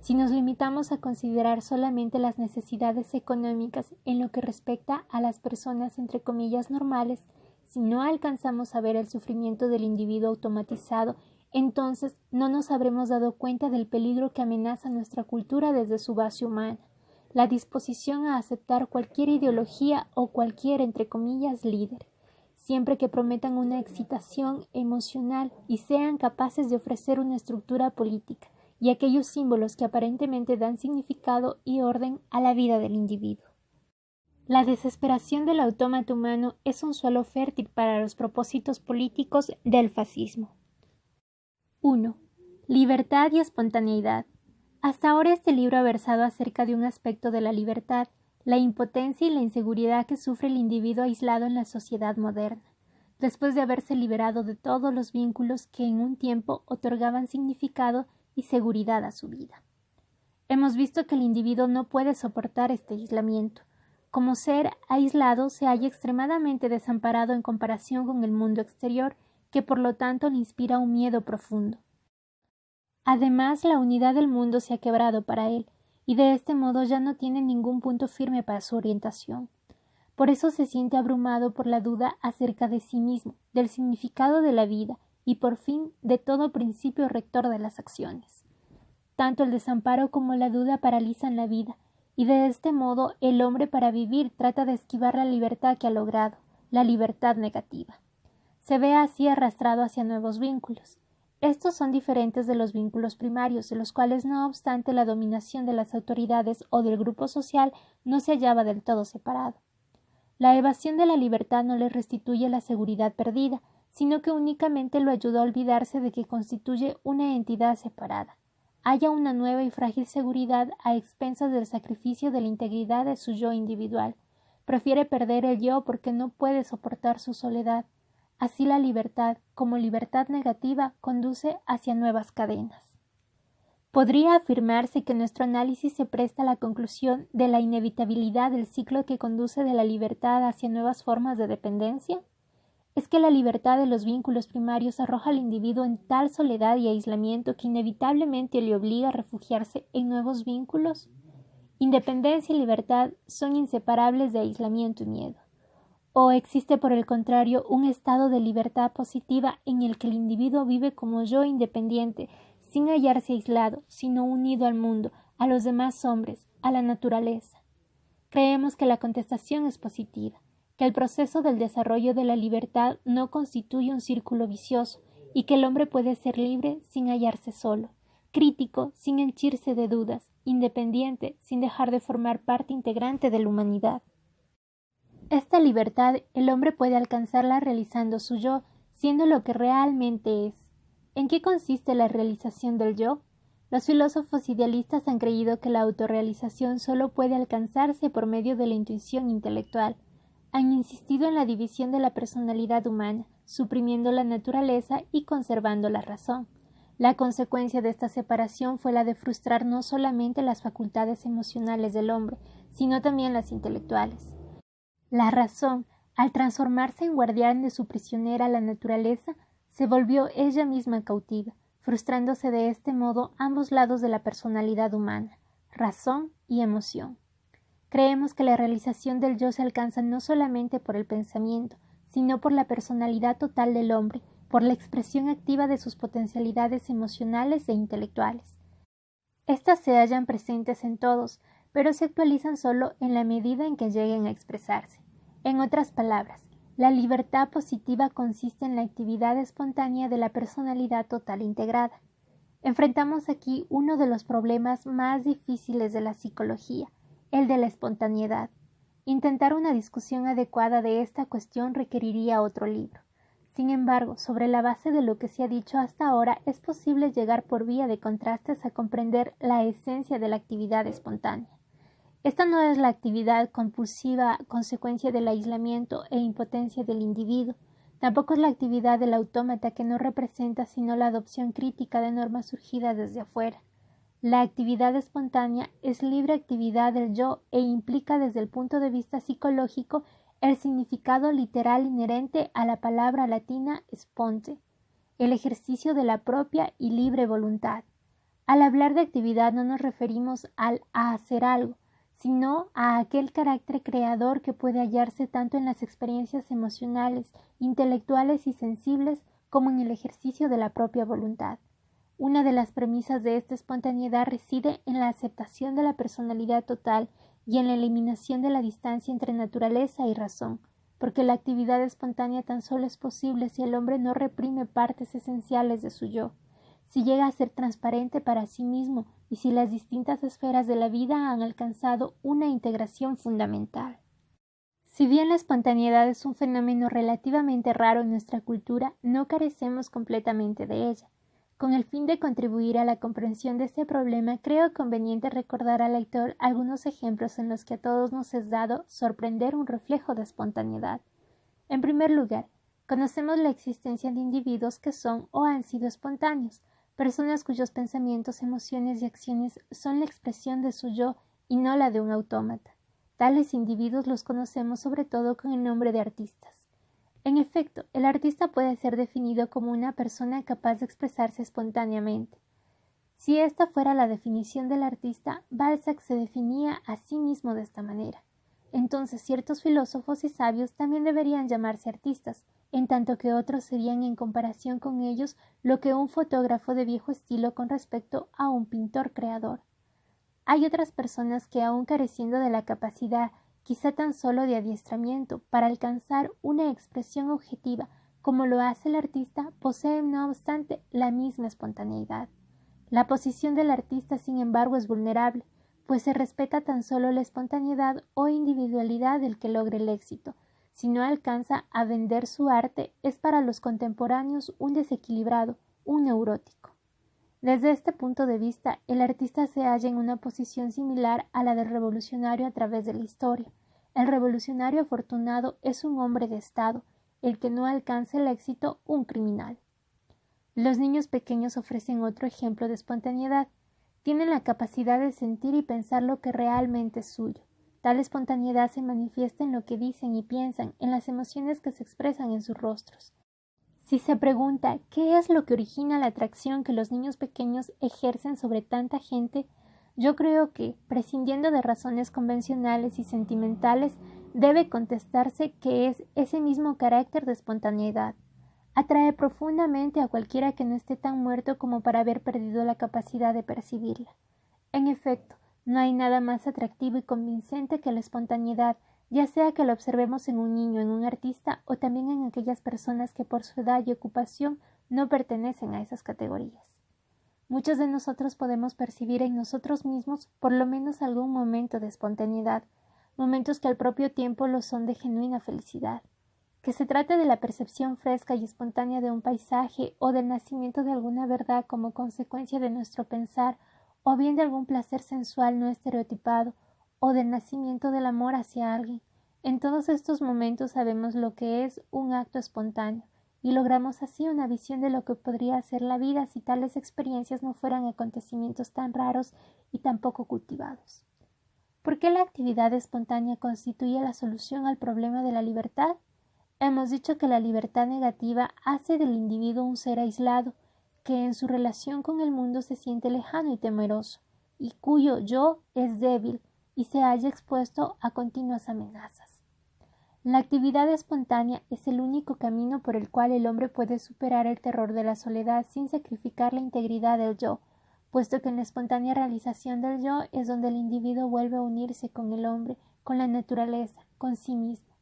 Si nos limitamos a considerar solamente las necesidades económicas en lo que respecta a las personas entre comillas normales, si no alcanzamos a ver el sufrimiento del individuo automatizado, entonces no nos habremos dado cuenta del peligro que amenaza nuestra cultura desde su base humana, la disposición a aceptar cualquier ideología o cualquier entre comillas líder, siempre que prometan una excitación emocional y sean capaces de ofrecer una estructura política y aquellos símbolos que aparentemente dan significado y orden a la vida del individuo. La desesperación del autómata humano es un suelo fértil para los propósitos políticos del fascismo. 1. Libertad y espontaneidad. Hasta ahora este libro ha versado acerca de un aspecto de la libertad, la impotencia y la inseguridad que sufre el individuo aislado en la sociedad moderna, después de haberse liberado de todos los vínculos que en un tiempo otorgaban significado y seguridad a su vida. Hemos visto que el individuo no puede soportar este aislamiento. Como ser aislado se halla extremadamente desamparado en comparación con el mundo exterior, que por lo tanto le inspira un miedo profundo. Además, la unidad del mundo se ha quebrado para él, y de este modo ya no tiene ningún punto firme para su orientación. Por eso se siente abrumado por la duda acerca de sí mismo, del significado de la vida, y por fin de todo principio rector de las acciones. Tanto el desamparo como la duda paralizan la vida, y de este modo el hombre para vivir trata de esquivar la libertad que ha logrado, la libertad negativa. Se ve así arrastrado hacia nuevos vínculos. Estos son diferentes de los vínculos primarios, de los cuales no obstante la dominación de las autoridades o del grupo social no se hallaba del todo separado. La evasión de la libertad no le restituye la seguridad perdida, sino que únicamente lo ayuda a olvidarse de que constituye una entidad separada. Halla una nueva y frágil seguridad a expensas del sacrificio de la integridad de su yo individual. Prefiere perder el yo porque no puede soportar su soledad. Así la libertad, como libertad negativa, conduce hacia nuevas cadenas. ¿Podría afirmarse que nuestro análisis se presta a la conclusión de la inevitabilidad del ciclo que conduce de la libertad hacia nuevas formas de dependencia? ¿Es que la libertad de los vínculos primarios arroja al individuo en tal soledad y aislamiento que inevitablemente le obliga a refugiarse en nuevos vínculos? Independencia y libertad son inseparables de aislamiento y miedo. ¿O existe por el contrario un estado de libertad positiva en el que el individuo vive como yo independiente, sin hallarse aislado, sino unido al mundo, a los demás hombres, a la naturaleza? Creemos que la contestación es positiva, que el proceso del desarrollo de la libertad no constituye un círculo vicioso y que el hombre puede ser libre sin hallarse solo, crítico sin henchirse de dudas, independiente sin dejar de formar parte integrante de la humanidad. Esta libertad el hombre puede alcanzarla realizando su yo, siendo lo que realmente es. ¿En qué consiste la realización del yo? Los filósofos idealistas han creído que la autorrealización solo puede alcanzarse por medio de la intuición intelectual. Han insistido en la división de la personalidad humana, suprimiendo la naturaleza y conservando la razón. La consecuencia de esta separación fue la de frustrar no solamente las facultades emocionales del hombre, sino también las intelectuales. La razón, al transformarse en guardián de su prisionera la naturaleza, se volvió ella misma cautiva, frustrándose de este modo ambos lados de la personalidad humana, razón y emoción. Creemos que la realización del yo se alcanza no solamente por el pensamiento, sino por la personalidad total del hombre, por la expresión activa de sus potencialidades emocionales e intelectuales. Estas se hallan presentes en todos, pero se actualizan solo en la medida en que lleguen a expresarse. En otras palabras, la libertad positiva consiste en la actividad espontánea de la personalidad total integrada. Enfrentamos aquí uno de los problemas más difíciles de la psicología, el de la espontaneidad. Intentar una discusión adecuada de esta cuestión requeriría otro libro. Sin embargo, sobre la base de lo que se ha dicho hasta ahora, es posible llegar por vía de contrastes a comprender la esencia de la actividad espontánea. Esta no es la actividad compulsiva consecuencia del aislamiento e impotencia del individuo, tampoco es la actividad del autómata que no representa sino la adopción crítica de normas surgidas desde afuera. La actividad espontánea es libre actividad del yo e implica desde el punto de vista psicológico el significado literal inherente a la palabra latina sponte, el ejercicio de la propia y libre voluntad. Al hablar de actividad no nos referimos al a hacer algo, sino a aquel carácter creador que puede hallarse tanto en las experiencias emocionales, intelectuales y sensibles como en el ejercicio de la propia voluntad. Una de las premisas de esta espontaneidad reside en la aceptación de la personalidad total y en la eliminación de la distancia entre naturaleza y razón, porque la actividad espontánea tan solo es posible si el hombre no reprime partes esenciales de su yo, si llega a ser transparente para sí mismo y si las distintas esferas de la vida han alcanzado una integración fundamental. Si bien la espontaneidad es un fenómeno relativamente raro en nuestra cultura, no carecemos completamente de ella. Con el fin de contribuir a la comprensión de este problema, creo conveniente recordar al lector algunos ejemplos en los que a todos nos es dado sorprender un reflejo de espontaneidad. En primer lugar, conocemos la existencia de individuos que son o han sido espontáneos, personas cuyos pensamientos, emociones y acciones son la expresión de su yo y no la de un autómata. Tales individuos los conocemos sobre todo con el nombre de artistas. En efecto, el artista puede ser definido como una persona capaz de expresarse espontáneamente. Si esta fuera la definición del artista, Balzac se definía a sí mismo de esta manera. Entonces ciertos filósofos y sabios también deberían llamarse artistas, en tanto que otros serían en comparación con ellos lo que un fotógrafo de viejo estilo con respecto a un pintor creador. Hay otras personas que, aun careciendo de la capacidad, quizá tan solo de adiestramiento, para alcanzar una expresión objetiva, como lo hace el artista, poseen, no obstante, la misma espontaneidad. La posición del artista, sin embargo, es vulnerable, pues se respeta tan solo la espontaneidad o individualidad del que logre el éxito. Si no alcanza a vender su arte, es para los contemporáneos un desequilibrado, un neurótico. Desde este punto de vista, el artista se halla en una posición similar a la del revolucionario a través de la historia. El revolucionario afortunado es un hombre de Estado, el que no alcanza el éxito, un criminal. Los niños pequeños ofrecen otro ejemplo de espontaneidad. Tienen la capacidad de sentir y pensar lo que realmente es suyo. Tal espontaneidad se manifiesta en lo que dicen y piensan, en las emociones que se expresan en sus rostros. Si se pregunta qué es lo que origina la atracción que los niños pequeños ejercen sobre tanta gente, yo creo que, prescindiendo de razones convencionales y sentimentales, debe contestarse que es ese mismo carácter de espontaneidad. Atrae profundamente a cualquiera que no esté tan muerto como para haber perdido la capacidad de percibirla. En efecto, no hay nada más atractivo y convincente que la espontaneidad, ya sea que lo observemos en un niño, en un artista o también en aquellas personas que por su edad y ocupación no pertenecen a esas categorías. Muchos de nosotros podemos percibir en nosotros mismos por lo menos algún momento de espontaneidad, momentos que al propio tiempo lo son de genuina felicidad. Que se trate de la percepción fresca y espontánea de un paisaje o del nacimiento de alguna verdad como consecuencia de nuestro pensar, o bien de algún placer sensual no estereotipado, o del nacimiento del amor hacia alguien. En todos estos momentos sabemos lo que es un acto espontáneo, y logramos así una visión de lo que podría ser la vida si tales experiencias no fueran acontecimientos tan raros y tan poco cultivados. ¿Por qué la actividad espontánea constituye la solución al problema de la libertad? Hemos dicho que la libertad negativa hace del individuo un ser aislado, que en su relación con el mundo se siente lejano y temeroso, y cuyo yo es débil y se halla expuesto a continuas amenazas. La actividad espontánea es el único camino por el cual el hombre puede superar el terror de la soledad sin sacrificar la integridad del yo, puesto que en la espontánea realización del yo es donde el individuo vuelve a unirse con el hombre, con la naturaleza, con sí mismo.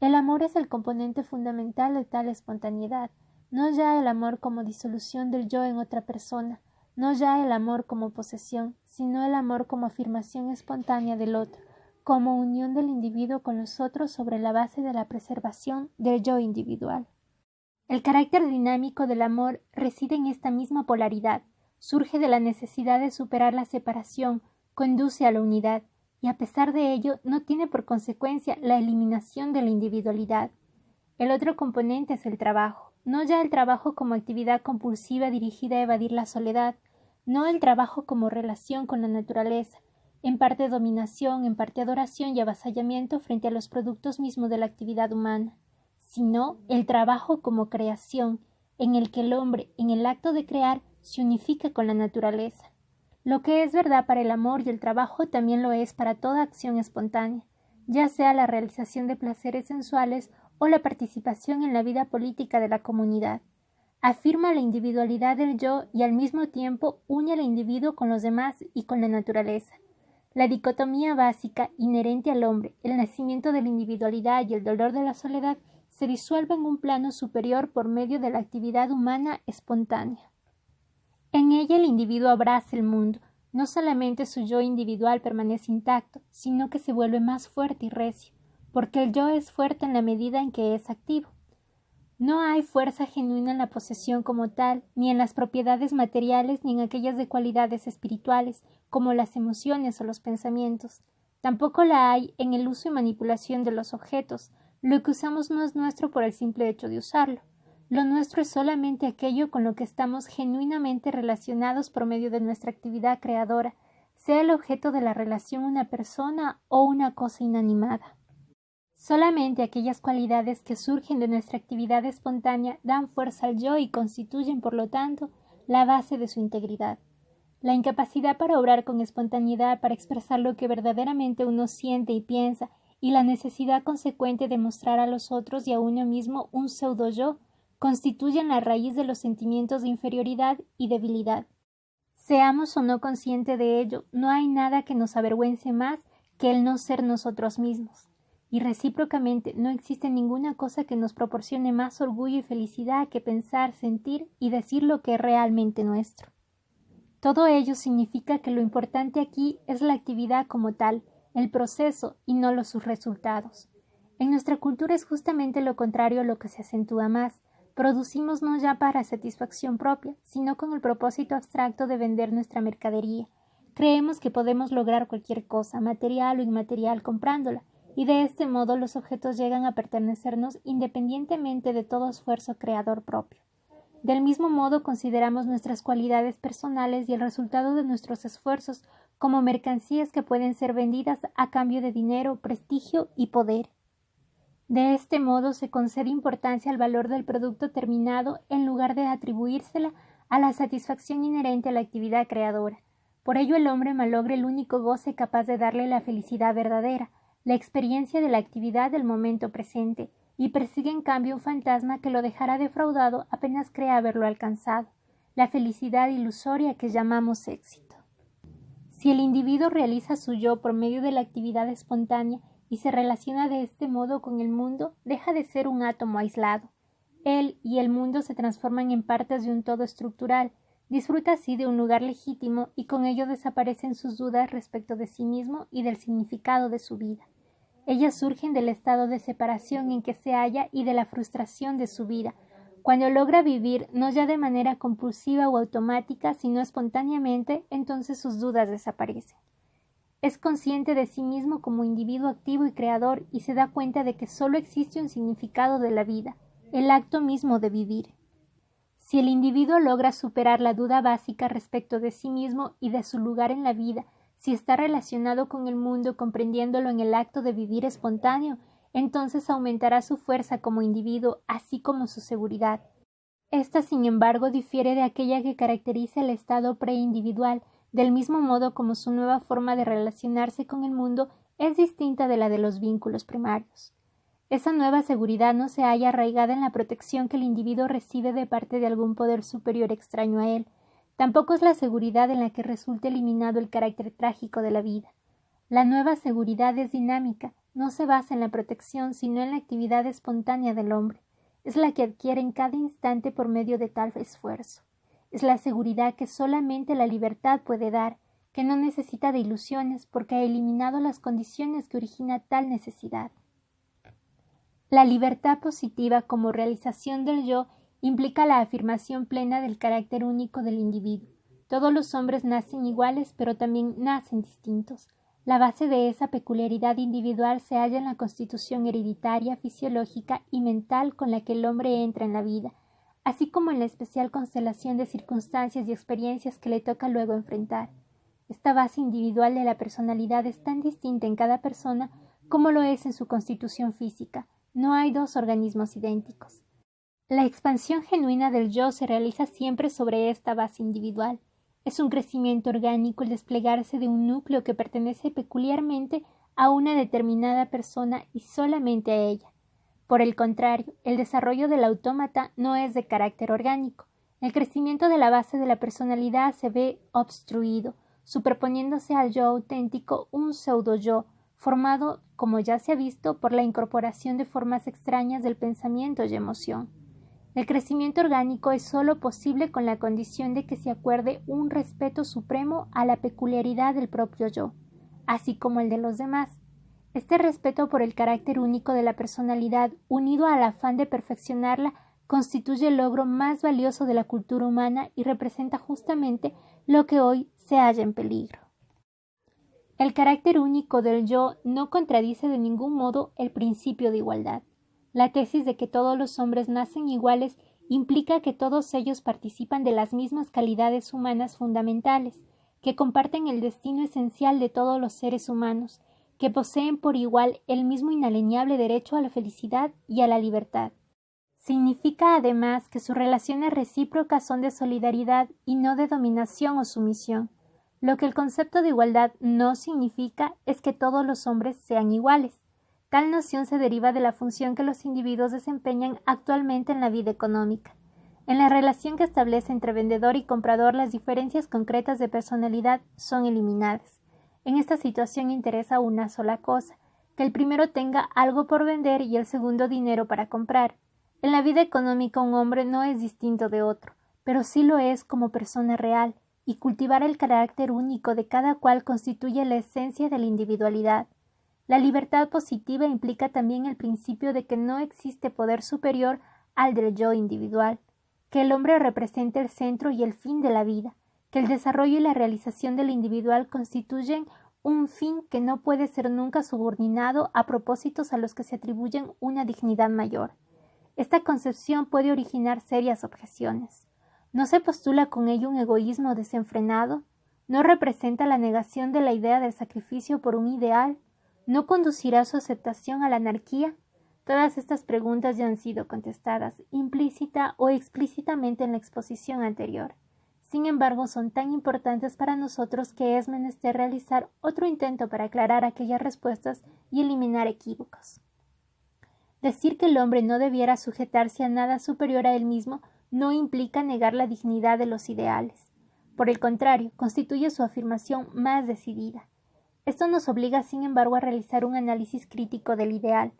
El amor es el componente fundamental de tal espontaneidad, no ya el amor como disolución del yo en otra persona, no ya el amor como posesión, sino el amor como afirmación espontánea del otro, como unión del individuo con los otros sobre la base de la preservación del yo individual. El carácter dinámico del amor reside en esta misma polaridad, surge de la necesidad de superar la separación, conduce a la unidad, y a pesar de ello no tiene por consecuencia la eliminación de la individualidad. El otro componente es el trabajo, no ya el trabajo como actividad compulsiva dirigida a evadir la soledad, no el trabajo como relación con la naturaleza, en parte dominación, en parte adoración y avasallamiento frente a los productos mismos de la actividad humana, sino el trabajo como creación, en el que el hombre, en el acto de crear, se unifica con la naturaleza. Lo que es verdad para el amor y el trabajo también lo es para toda acción espontánea, ya sea la realización de placeres sensuales o la participación en la vida política de la comunidad. Afirma la individualidad del yo y al mismo tiempo une al individuo con los demás y con la naturaleza. La dicotomía básica inherente al hombre, el nacimiento de la individualidad y el dolor de la soledad, se disuelve en un plano superior por medio de la actividad humana espontánea. En ella el individuo abraza el mundo, no solamente su yo individual permanece intacto, sino que se vuelve más fuerte y recio, porque el yo es fuerte en la medida en que es activo. No hay fuerza genuina en la posesión como tal, ni en las propiedades materiales, ni en aquellas de cualidades espirituales, como las emociones o los pensamientos. Tampoco la hay en el uso y manipulación de los objetos. Lo que usamos no es nuestro por el simple hecho de usarlo. Lo nuestro es solamente aquello con lo que estamos genuinamente relacionados por medio de nuestra actividad creadora, sea el objeto de la relación una persona o una cosa inanimada. Solamente aquellas cualidades que surgen de nuestra actividad espontánea dan fuerza al yo y constituyen, por lo tanto, la base de su integridad. La incapacidad para obrar con espontaneidad, para expresar lo que verdaderamente uno siente y piensa, y la necesidad consecuente de mostrar a los otros y a uno mismo un pseudo-yo, constituyen la raíz de los sentimientos de inferioridad y debilidad. Seamos o no conscientes de ello, no hay nada que nos avergüence más que el no ser nosotros mismos. Y recíprocamente no existe ninguna cosa que nos proporcione más orgullo y felicidad que pensar, sentir y decir lo que es realmente nuestro. Todo ello significa que lo importante aquí es la actividad como tal, el proceso y no sus resultados. En nuestra cultura es justamente lo contrario lo que se acentúa más. Producimos no ya para satisfacción propia, sino con el propósito abstracto de vender nuestra mercadería. Creemos que podemos lograr cualquier cosa, material o inmaterial, comprándola, y de este modo los objetos llegan a pertenecernos independientemente de todo esfuerzo creador propio. Del mismo modo consideramos nuestras cualidades personales y el resultado de nuestros esfuerzos como mercancías que pueden ser vendidas a cambio de dinero, prestigio y poder. De este modo se concede importancia al valor del producto terminado en lugar de atribuírsela a la satisfacción inherente a la actividad creadora. Por ello el hombre malogra el único goce capaz de darle la felicidad verdadera, la experiencia de la actividad del momento presente, y persigue en cambio un fantasma que lo dejará defraudado apenas crea haberlo alcanzado, la felicidad ilusoria que llamamos éxito. Si el individuo realiza su yo por medio de la actividad espontánea y se relaciona de este modo con el mundo, deja de ser un átomo aislado. Él y el mundo se transforman en partes de un todo estructural, disfruta así de un lugar legítimo y con ello desaparecen sus dudas respecto de sí mismo y del significado de su vida. Ellas surgen del estado de separación en que se halla y de la frustración de su vida, cuando logra vivir no ya de manera compulsiva o automática, sino espontáneamente, entonces sus dudas desaparecen. Es consciente de sí mismo como individuo activo y creador y se da cuenta de que sólo existe un significado de la vida, el acto mismo de vivir. Si el individuo logra superar la duda básica respecto de sí mismo y de su lugar en la vida, si está relacionado con el mundo comprendiéndolo en el acto de vivir espontáneo, entonces aumentará su fuerza como individuo, así como su seguridad. Esta, sin embargo, difiere de aquella que caracteriza el estado preindividual, del mismo modo como su nueva forma de relacionarse con el mundo es distinta de la de los vínculos primarios. Esa nueva seguridad no se halla arraigada en la protección que el individuo recibe de parte de algún poder superior extraño a él. Tampoco es la seguridad en la que resulta eliminado el carácter trágico de la vida. La nueva seguridad es dinámica, no se basa en la protección, sino en la actividad espontánea del hombre. Es la que adquiere en cada instante por medio de tal esfuerzo. es la seguridad que solamente la libertad puede dar, que no necesita de ilusiones porque ha eliminado las condiciones que origina tal necesidad. La libertad positiva como realización del yo implica la afirmación plena del carácter único del individuo. Todos los hombres nacen iguales, pero también nacen distintos. La base de esa peculiaridad individual se halla en la constitución hereditaria, fisiológica y mental con la que el hombre entra en la vida, así como en la especial constelación de circunstancias y experiencias que le toca luego enfrentar. Esta base individual de la personalidad es tan distinta en cada persona como lo es en su constitución física. No hay dos organismos idénticos. La expansión genuina del yo se realiza siempre sobre esta base individual. Es un crecimiento orgánico el desplegarse de un núcleo que pertenece peculiarmente a una determinada persona y solamente a ella. Por el contrario, el desarrollo del autómata no es de carácter orgánico. El crecimiento de la base de la personalidad se ve obstruido, superponiéndose al yo auténtico un pseudo-yo, formado, como ya se ha visto, por la incorporación de formas extrañas del pensamiento y emoción. El crecimiento orgánico es sólo posible con la condición de que se acuerde un respeto supremo a la peculiaridad del propio yo, así como el de los demás. Este respeto por el carácter único de la personalidad, unido al afán de perfeccionarla, constituye el logro más valioso de la cultura humana y representa justamente lo que hoy se halla en peligro. El carácter único del yo no contradice de ningún modo el principio de igualdad. La tesis de que todos los hombres nacen iguales implica que todos ellos participan de las mismas calidades humanas fundamentales, que comparten el destino esencial de todos los seres humanos, que poseen por igual el mismo inalienable derecho a la felicidad y a la libertad. Significa además que sus relaciones recíprocas son de solidaridad y no de dominación o sumisión. Lo que el concepto de igualdad no significa es que todos los hombres sean iguales. Tal noción se deriva de la función que los individuos desempeñan actualmente en la vida económica. En la relación que establece entre vendedor y comprador, las diferencias concretas de personalidad son eliminadas. En esta situación interesa una sola cosa, que el primero tenga algo por vender y el segundo dinero para comprar. En la vida económica un hombre no es distinto de otro, pero sí lo es como persona real, y cultivar el carácter único de cada cual constituye la esencia de la individualidad. La libertad positiva implica también el principio de que no existe poder superior al del yo individual, que el hombre representa el centro y el fin de la vida, que el desarrollo y la realización del individual constituyen un fin que no puede ser nunca subordinado a propósitos a los que se atribuyen una dignidad mayor. Esta concepción puede originar serias objeciones. ¿No se postula con ello un egoísmo desenfrenado? ¿No representa la negación de la idea del sacrificio por un ideal? ¿No conducirá su aceptación a la anarquía? Todas estas preguntas ya han sido contestadas, implícita o explícitamente en la exposición anterior. Sin embargo, son tan importantes para nosotros que es menester realizar otro intento para aclarar aquellas respuestas y eliminar equívocos. Decir que el hombre no debiera sujetarse a nada superior a él mismo no implica negar la dignidad de los ideales. Por el contrario, constituye su afirmación más decidida. Esto nos obliga, sin embargo, a realizar un análisis crítico del ideal.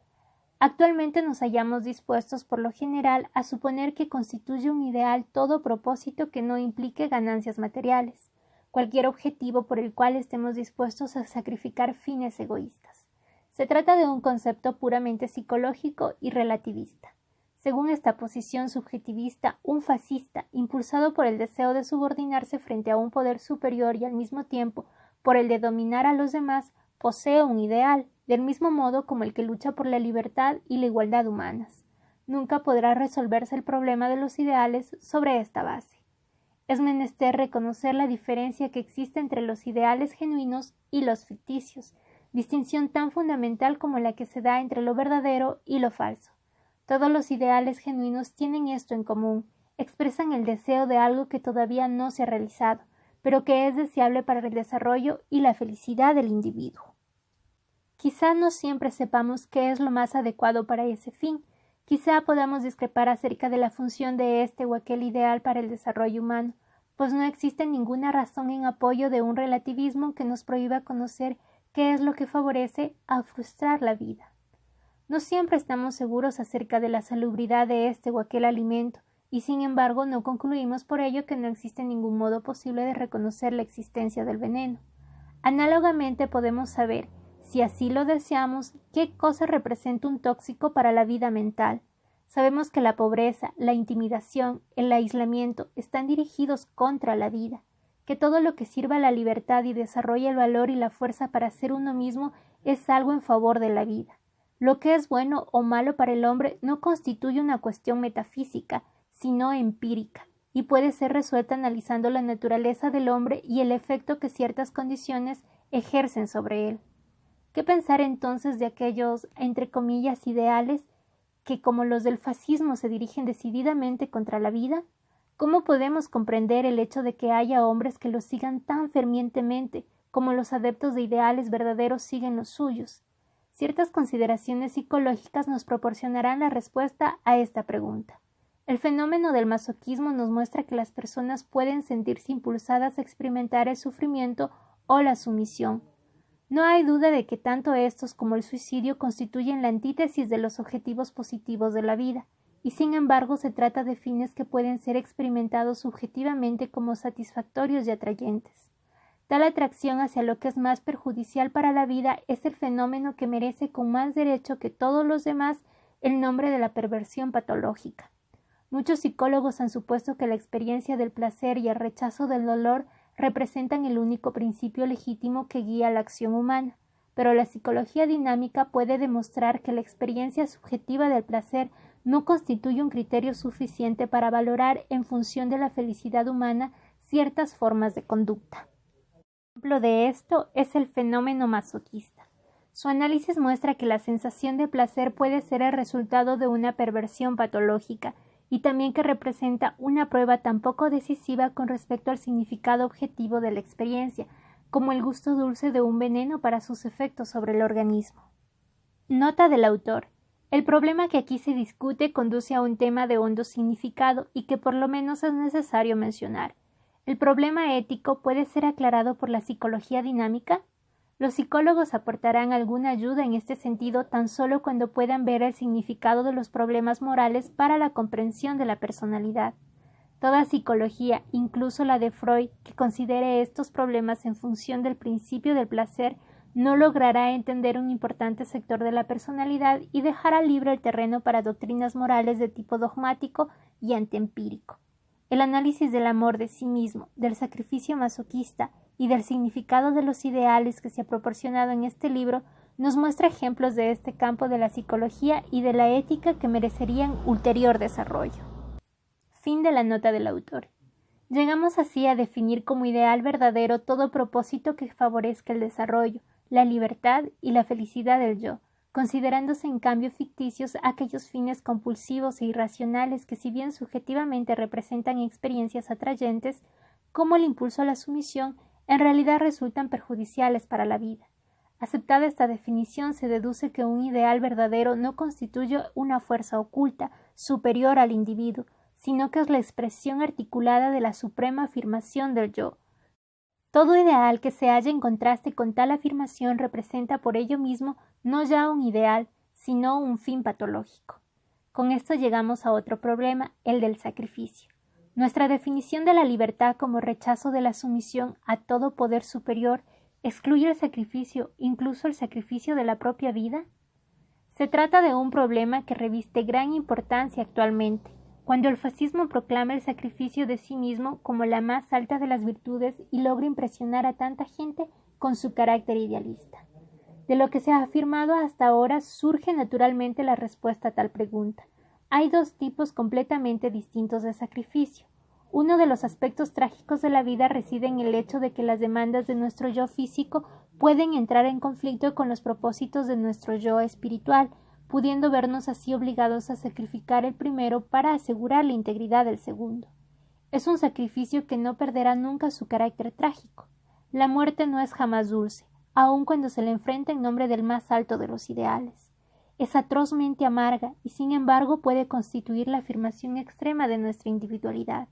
Actualmente nos hallamos dispuestos, por lo general, a suponer que constituye un ideal todo propósito que no implique ganancias materiales, cualquier objetivo por el cual estemos dispuestos a sacrificar fines egoístas. Se trata de un concepto puramente psicológico y relativista. Según esta posición subjetivista, un fascista, impulsado por el deseo de subordinarse frente a un poder superior y al mismo tiempo por el de dominar a los demás, posee un ideal, del mismo modo como el que lucha por la libertad y la igualdad humanas. Nunca podrá resolverse el problema de los ideales sobre esta base. Es menester reconocer la diferencia que existe entre los ideales genuinos y los ficticios, distinción tan fundamental como la que se da entre lo verdadero y lo falso. Todos los ideales genuinos tienen esto en común, expresan el deseo de algo que todavía no se ha realizado, pero que es deseable para el desarrollo y la felicidad del individuo. Quizá no siempre sepamos qué es lo más adecuado para ese fin, quizá podamos discrepar acerca de la función de este o aquel ideal para el desarrollo humano, pues no existe ninguna razón en apoyo de un relativismo que nos prohíba conocer qué es lo que favorece a frustrar la vida. No siempre estamos seguros acerca de la salubridad de este o aquel alimento, y sin embargo no concluimos por ello que no existe ningún modo posible de reconocer la existencia del veneno. Análogamente podemos saber, si así lo deseamos, qué cosa representa un tóxico para la vida mental. Sabemos que la pobreza, la intimidación, el aislamiento están dirigidos contra la vida, que todo lo que sirva a la libertad y desarrolla el valor y la fuerza para ser uno mismo es algo en favor de la vida. Lo que es bueno o malo para el hombre no constituye una cuestión metafísica, sino empírica, y puede ser resuelta analizando la naturaleza del hombre y el efecto que ciertas condiciones ejercen sobre él. ¿Qué pensar entonces de aquellos, entre comillas, ideales que, como los del fascismo, se dirigen decididamente contra la vida? ¿Cómo podemos comprender el hecho de que haya hombres que los sigan tan fervientemente como los adeptos de ideales verdaderos siguen los suyos? Ciertas consideraciones psicológicas nos proporcionarán la respuesta a esta pregunta. El fenómeno del masoquismo nos muestra que las personas pueden sentirse impulsadas a experimentar el sufrimiento o la sumisión. No hay duda de que tanto estos como el suicidio constituyen la antítesis de los objetivos positivos de la vida, y sin embargo se trata de fines que pueden ser experimentados subjetivamente como satisfactorios y atrayentes. Tal atracción hacia lo que es más perjudicial para la vida es el fenómeno que merece con más derecho que todos los demás el nombre de la perversión patológica. Muchos psicólogos han supuesto que la experiencia del placer y el rechazo del dolor representan el único principio legítimo que guía la acción humana, pero la psicología dinámica puede demostrar que la experiencia subjetiva del placer no constituye un criterio suficiente para valorar en función de la felicidad humana ciertas formas de conducta. Un ejemplo de esto es el fenómeno masoquista. Su análisis muestra que la sensación de placer puede ser el resultado de una perversión patológica, y también que representa una prueba tan poco decisiva con respecto al significado objetivo de la experiencia, como el gusto dulce de un veneno para sus efectos sobre el organismo. Nota del autor. El problema que aquí se discute conduce a un tema de hondo significado y que por lo menos es necesario mencionar. ¿El problema ético puede ser aclarado por la psicología dinámica? Los psicólogos aportarán alguna ayuda en este sentido tan solo cuando puedan ver el significado de los problemas morales para la comprensión de la personalidad. Toda psicología, incluso la de Freud, que considere estos problemas en función del principio del placer, no logrará entender un importante sector de la personalidad y dejará libre el terreno para doctrinas morales de tipo dogmático y antiempírico. El análisis del amor de sí mismo, del sacrificio masoquista y del significado de los ideales que se ha proporcionado en este libro nos muestra ejemplos de este campo de la psicología y de la ética que merecerían ulterior desarrollo. Fin de la nota del autor. Llegamos así a definir como ideal verdadero todo propósito que favorezca el desarrollo, la libertad y la felicidad del yo, considerándose en cambio ficticios aquellos fines compulsivos e irracionales que, si bien subjetivamente representan experiencias atrayentes, como el impulso a la sumisión, en realidad resultan perjudiciales para la vida. Aceptada esta definición, se deduce que un ideal verdadero no constituye una fuerza oculta, superior al individuo, sino que es la expresión articulada de la suprema afirmación del yo. Todo ideal que se halla en contraste con tal afirmación representa por ello mismo no ya un ideal, sino un fin patológico. Con esto llegamos a otro problema, el del sacrificio. Nuestra definición de la libertad como rechazo de la sumisión a todo poder superior excluye el sacrificio, incluso el sacrificio de la propia vida. Se trata de un problema que reviste gran importancia actualmente, cuando el fascismo proclama el sacrificio de sí mismo como la más alta de las virtudes y logra impresionar a tanta gente con su carácter idealista. De lo que se ha afirmado hasta ahora surge naturalmente la respuesta a tal pregunta. Hay dos tipos completamente distintos de sacrificio. Uno de los aspectos trágicos de la vida reside en el hecho de que las demandas de nuestro yo físico pueden entrar en conflicto con los propósitos de nuestro yo espiritual, pudiendo vernos así obligados a sacrificar el primero para asegurar la integridad del segundo. Es un sacrificio que no perderá nunca su carácter trágico. La muerte no es jamás dulce, aun cuando se le enfrenta en nombre del más alto de los ideales. Es atrozmente amarga y sin embargo puede constituir la afirmación extrema de nuestra individualidad.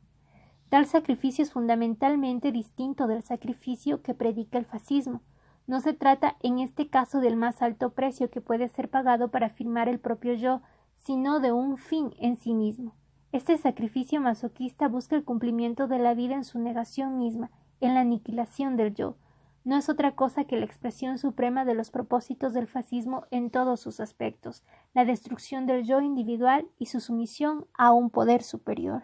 Tal sacrificio es fundamentalmente distinto del sacrificio que predica el fascismo. No se trata en este caso del más alto precio que puede ser pagado para afirmar el propio yo, sino de un fin en sí mismo. Este sacrificio masoquista busca el cumplimiento de la vida en su negación misma, en la aniquilación del yo. No es otra cosa que la expresión suprema de los propósitos del fascismo en todos sus aspectos, la destrucción del yo individual y su sumisión a un poder superior.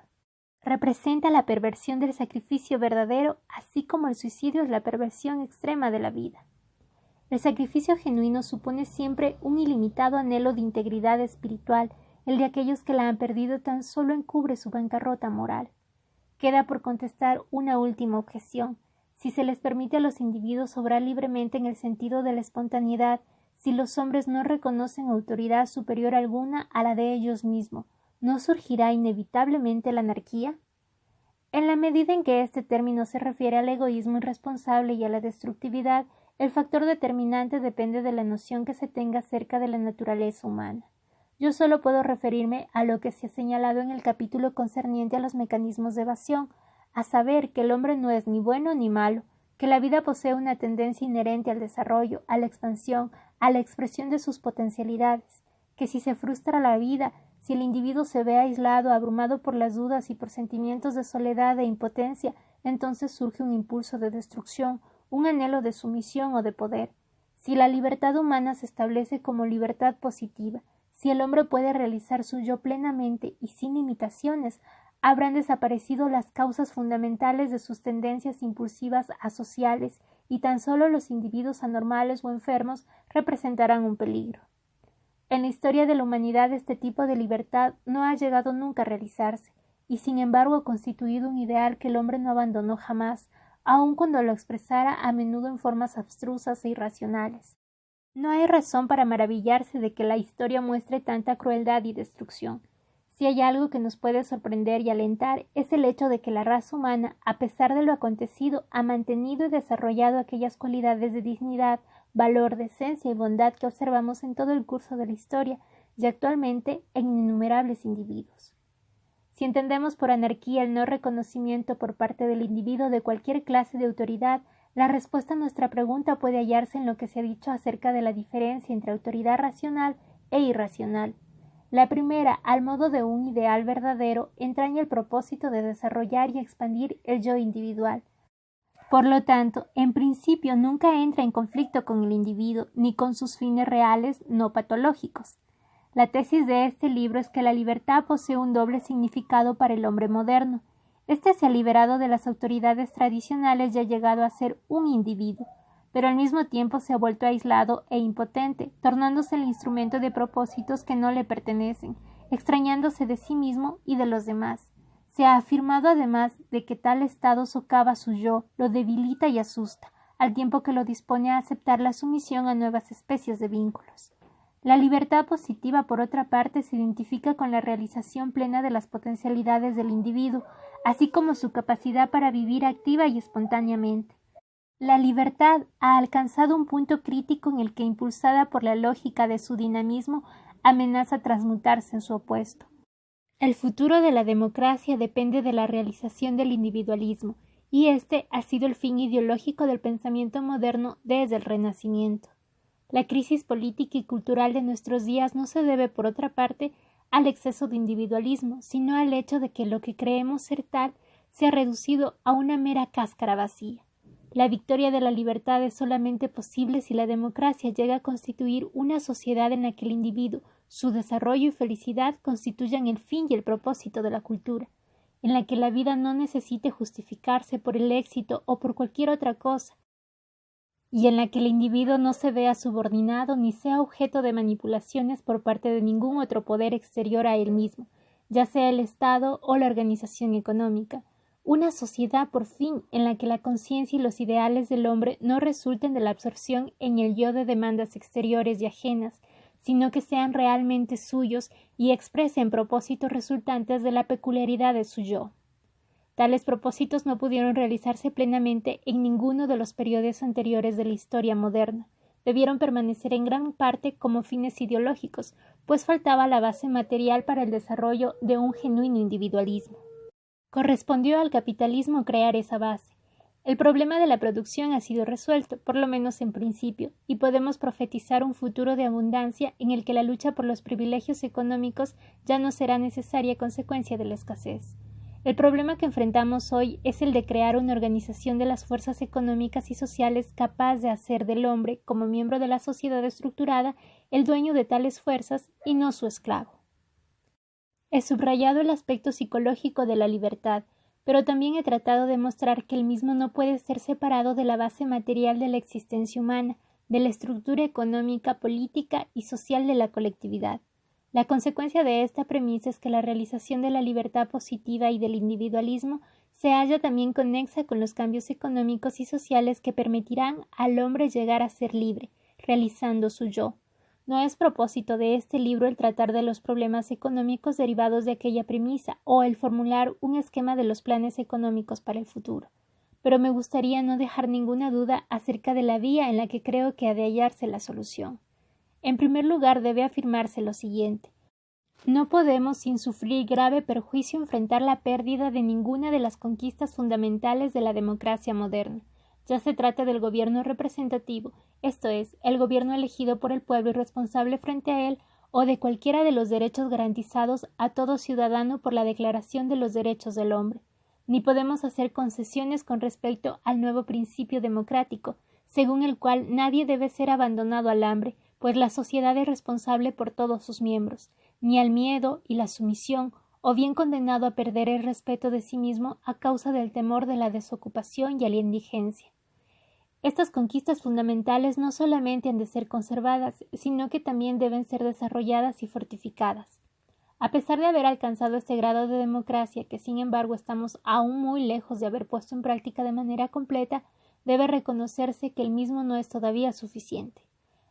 Representa la perversión del sacrificio verdadero, así como el suicidio es la perversión extrema de la vida. El sacrificio genuino supone siempre un ilimitado anhelo de integridad espiritual. El de aquellos que la han perdido tan solo encubre su bancarrota moral. Queda por contestar una última objeción. Si se les permite a los individuos obrar libremente en el sentido de la espontaneidad, si los hombres no reconocen autoridad superior alguna a la de ellos mismos, ¿no surgirá inevitablemente la anarquía? En la medida en que este término se refiere al egoísmo irresponsable y a la destructividad, el factor determinante depende de la noción que se tenga acerca de la naturaleza humana. Yo solo puedo referirme a lo que se ha señalado en el capítulo concerniente a los mecanismos de evasión, a saber que el hombre no es ni bueno ni malo, que la vida posee una tendencia inherente al desarrollo, a la expansión, a la expresión de sus potencialidades, que si se frustra la vida, si el individuo se ve aislado, abrumado por las dudas y por sentimientos de soledad e impotencia, entonces surge un impulso de destrucción, un anhelo de sumisión o de poder. Si la libertad humana se establece como libertad positiva, si el hombre puede realizar su yo plenamente y sin limitaciones, habrán desaparecido las causas fundamentales de sus tendencias impulsivas asociales y tan solo los individuos anormales o enfermos representarán un peligro. En la historia de la humanidad este tipo de libertad no ha llegado nunca a realizarse, y sin embargo ha constituido un ideal que el hombre no abandonó jamás, aun cuando lo expresara a menudo en formas abstrusas e irracionales. No hay razón para maravillarse de que la historia muestre tanta crueldad y destrucción. Si hay algo que nos puede sorprender y alentar, es el hecho de que la raza humana, a pesar de lo acontecido, ha mantenido y desarrollado aquellas cualidades de dignidad, valor, decencia y bondad que observamos en todo el curso de la historia y actualmente en innumerables individuos. Si entendemos por anarquía el no reconocimiento por parte del individuo de cualquier clase de autoridad, la respuesta a nuestra pregunta puede hallarse en lo que se ha dicho acerca de la diferencia entre autoridad racional e irracional. La primera, al modo de un ideal verdadero, entraña el propósito de desarrollar y expandir el yo individual. Por lo tanto, en principio nunca entra en conflicto con el individuo ni con sus fines reales no patológicos. La tesis de este libro es que la libertad posee un doble significado para el hombre moderno. Este se ha liberado de las autoridades tradicionales y ha llegado a ser un individuo, pero al mismo tiempo se ha vuelto aislado e impotente, tornándose el instrumento de propósitos que no le pertenecen, extrañándose de sí mismo y de los demás. Se ha afirmado además de que tal estado socava su yo, lo debilita y asusta, al tiempo que lo dispone a aceptar la sumisión a nuevas especies de vínculos. La libertad positiva, por otra parte, se identifica con la realización plena de las potencialidades del individuo, así como su capacidad para vivir activa y espontáneamente. La libertad ha alcanzado un punto crítico en el que, impulsada por la lógica de su dinamismo, amenaza transmutarse en su opuesto. El futuro de la democracia depende de la realización del individualismo, y este ha sido el fin ideológico del pensamiento moderno desde el Renacimiento. La crisis política y cultural de nuestros días no se debe, por otra parte, al exceso de individualismo, sino al hecho de que lo que creemos ser tal se ha reducido a una mera cáscara vacía. La victoria de la libertad es solamente posible si la democracia llega a constituir una sociedad en la que el individuo, su desarrollo y felicidad constituyan el fin y el propósito de la cultura, en la que la vida no necesite justificarse por el éxito o por cualquier otra cosa, y en la que el individuo no se vea subordinado ni sea objeto de manipulaciones por parte de ningún otro poder exterior a él mismo, ya sea el Estado o la organización económica. Una sociedad, por fin, en la que la conciencia y los ideales del hombre no resulten de la absorción en el yo de demandas exteriores y ajenas, sino que sean realmente suyos y expresen propósitos resultantes de la peculiaridad de su yo. Tales propósitos no pudieron realizarse plenamente en ninguno de los periodos anteriores de la historia moderna. Debieron permanecer en gran parte como fines ideológicos, pues faltaba la base material para el desarrollo de un genuino individualismo. Correspondió al capitalismo crear esa base. El problema de la producción ha sido resuelto, por lo menos en principio, y podemos profetizar un futuro de abundancia en el que la lucha por los privilegios económicos ya no será necesaria a consecuencia de la escasez. El problema que enfrentamos hoy es el de crear una organización de las fuerzas económicas y sociales capaz de hacer del hombre, como miembro de la sociedad estructurada, el dueño de tales fuerzas y no su esclavo. He subrayado el aspecto psicológico de la libertad, pero también he tratado de mostrar que el mismo no puede ser separado de la base material de la existencia humana, de la estructura económica, política y social de la colectividad. La consecuencia de esta premisa es que la realización de la libertad positiva y del individualismo se halla también conexa con los cambios económicos y sociales que permitirán al hombre llegar a ser libre, realizando su yo. No es propósito de este libro el tratar de los problemas económicos derivados de aquella premisa o el formular un esquema de los planes económicos para el futuro, pero me gustaría no dejar ninguna duda acerca de la vía en la que creo que ha de hallarse la solución. En primer lugar, debe afirmarse lo siguiente. No podemos, sin sufrir grave perjuicio, enfrentar la pérdida de ninguna de las conquistas fundamentales de la democracia moderna. Ya se trata del gobierno representativo, esto es, el gobierno elegido por el pueblo y responsable frente a él, o de cualquiera de los derechos garantizados a todo ciudadano por la Declaración de los Derechos del Hombre. Ni podemos hacer concesiones con respecto al nuevo principio democrático, según el cual nadie debe ser abandonado al hambre, pues la sociedad es responsable por todos sus miembros, ni al miedo y la sumisión, o bien condenado a perder el respeto de sí mismo a causa del temor de la desocupación y a la indigencia. Estas conquistas fundamentales no solamente han de ser conservadas, sino que también deben ser desarrolladas y fortificadas. A pesar de haber alcanzado este grado de democracia, que sin embargo estamos aún muy lejos de haber puesto en práctica de manera completa, debe reconocerse que el mismo no es todavía suficiente.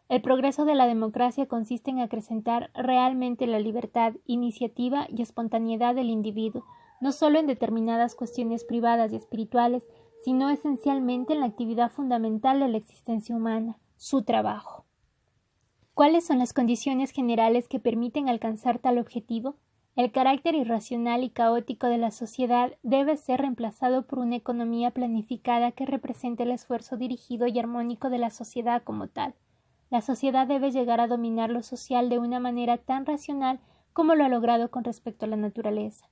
El progreso de la democracia consiste en acrecentar realmente la libertad, iniciativa y espontaneidad del individuo, no solo en determinadas cuestiones privadas y espirituales, sino esencialmente en la actividad fundamental de la existencia humana, su trabajo. ¿Cuáles son las condiciones generales que permiten alcanzar tal objetivo? El carácter irracional y caótico de la sociedad debe ser reemplazado por una economía planificada que represente el esfuerzo dirigido y armónico de la sociedad como tal. La sociedad debe llegar a dominar lo social de una manera tan racional como lo ha logrado con respecto a la naturaleza.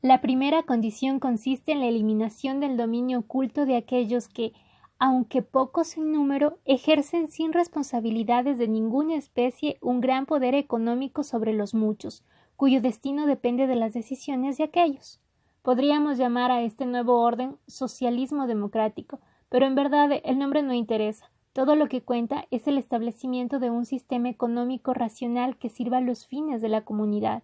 La primera condición consiste en la eliminación del dominio oculto de aquellos que, aunque pocos en número, ejercen sin responsabilidades de ninguna especie un gran poder económico sobre los muchos, cuyo destino depende de las decisiones de aquellos. Podríamos llamar a este nuevo orden socialismo democrático, pero en verdad el nombre no interesa. Todo lo que cuenta es el establecimiento de un sistema económico racional que sirva a los fines de la comunidad.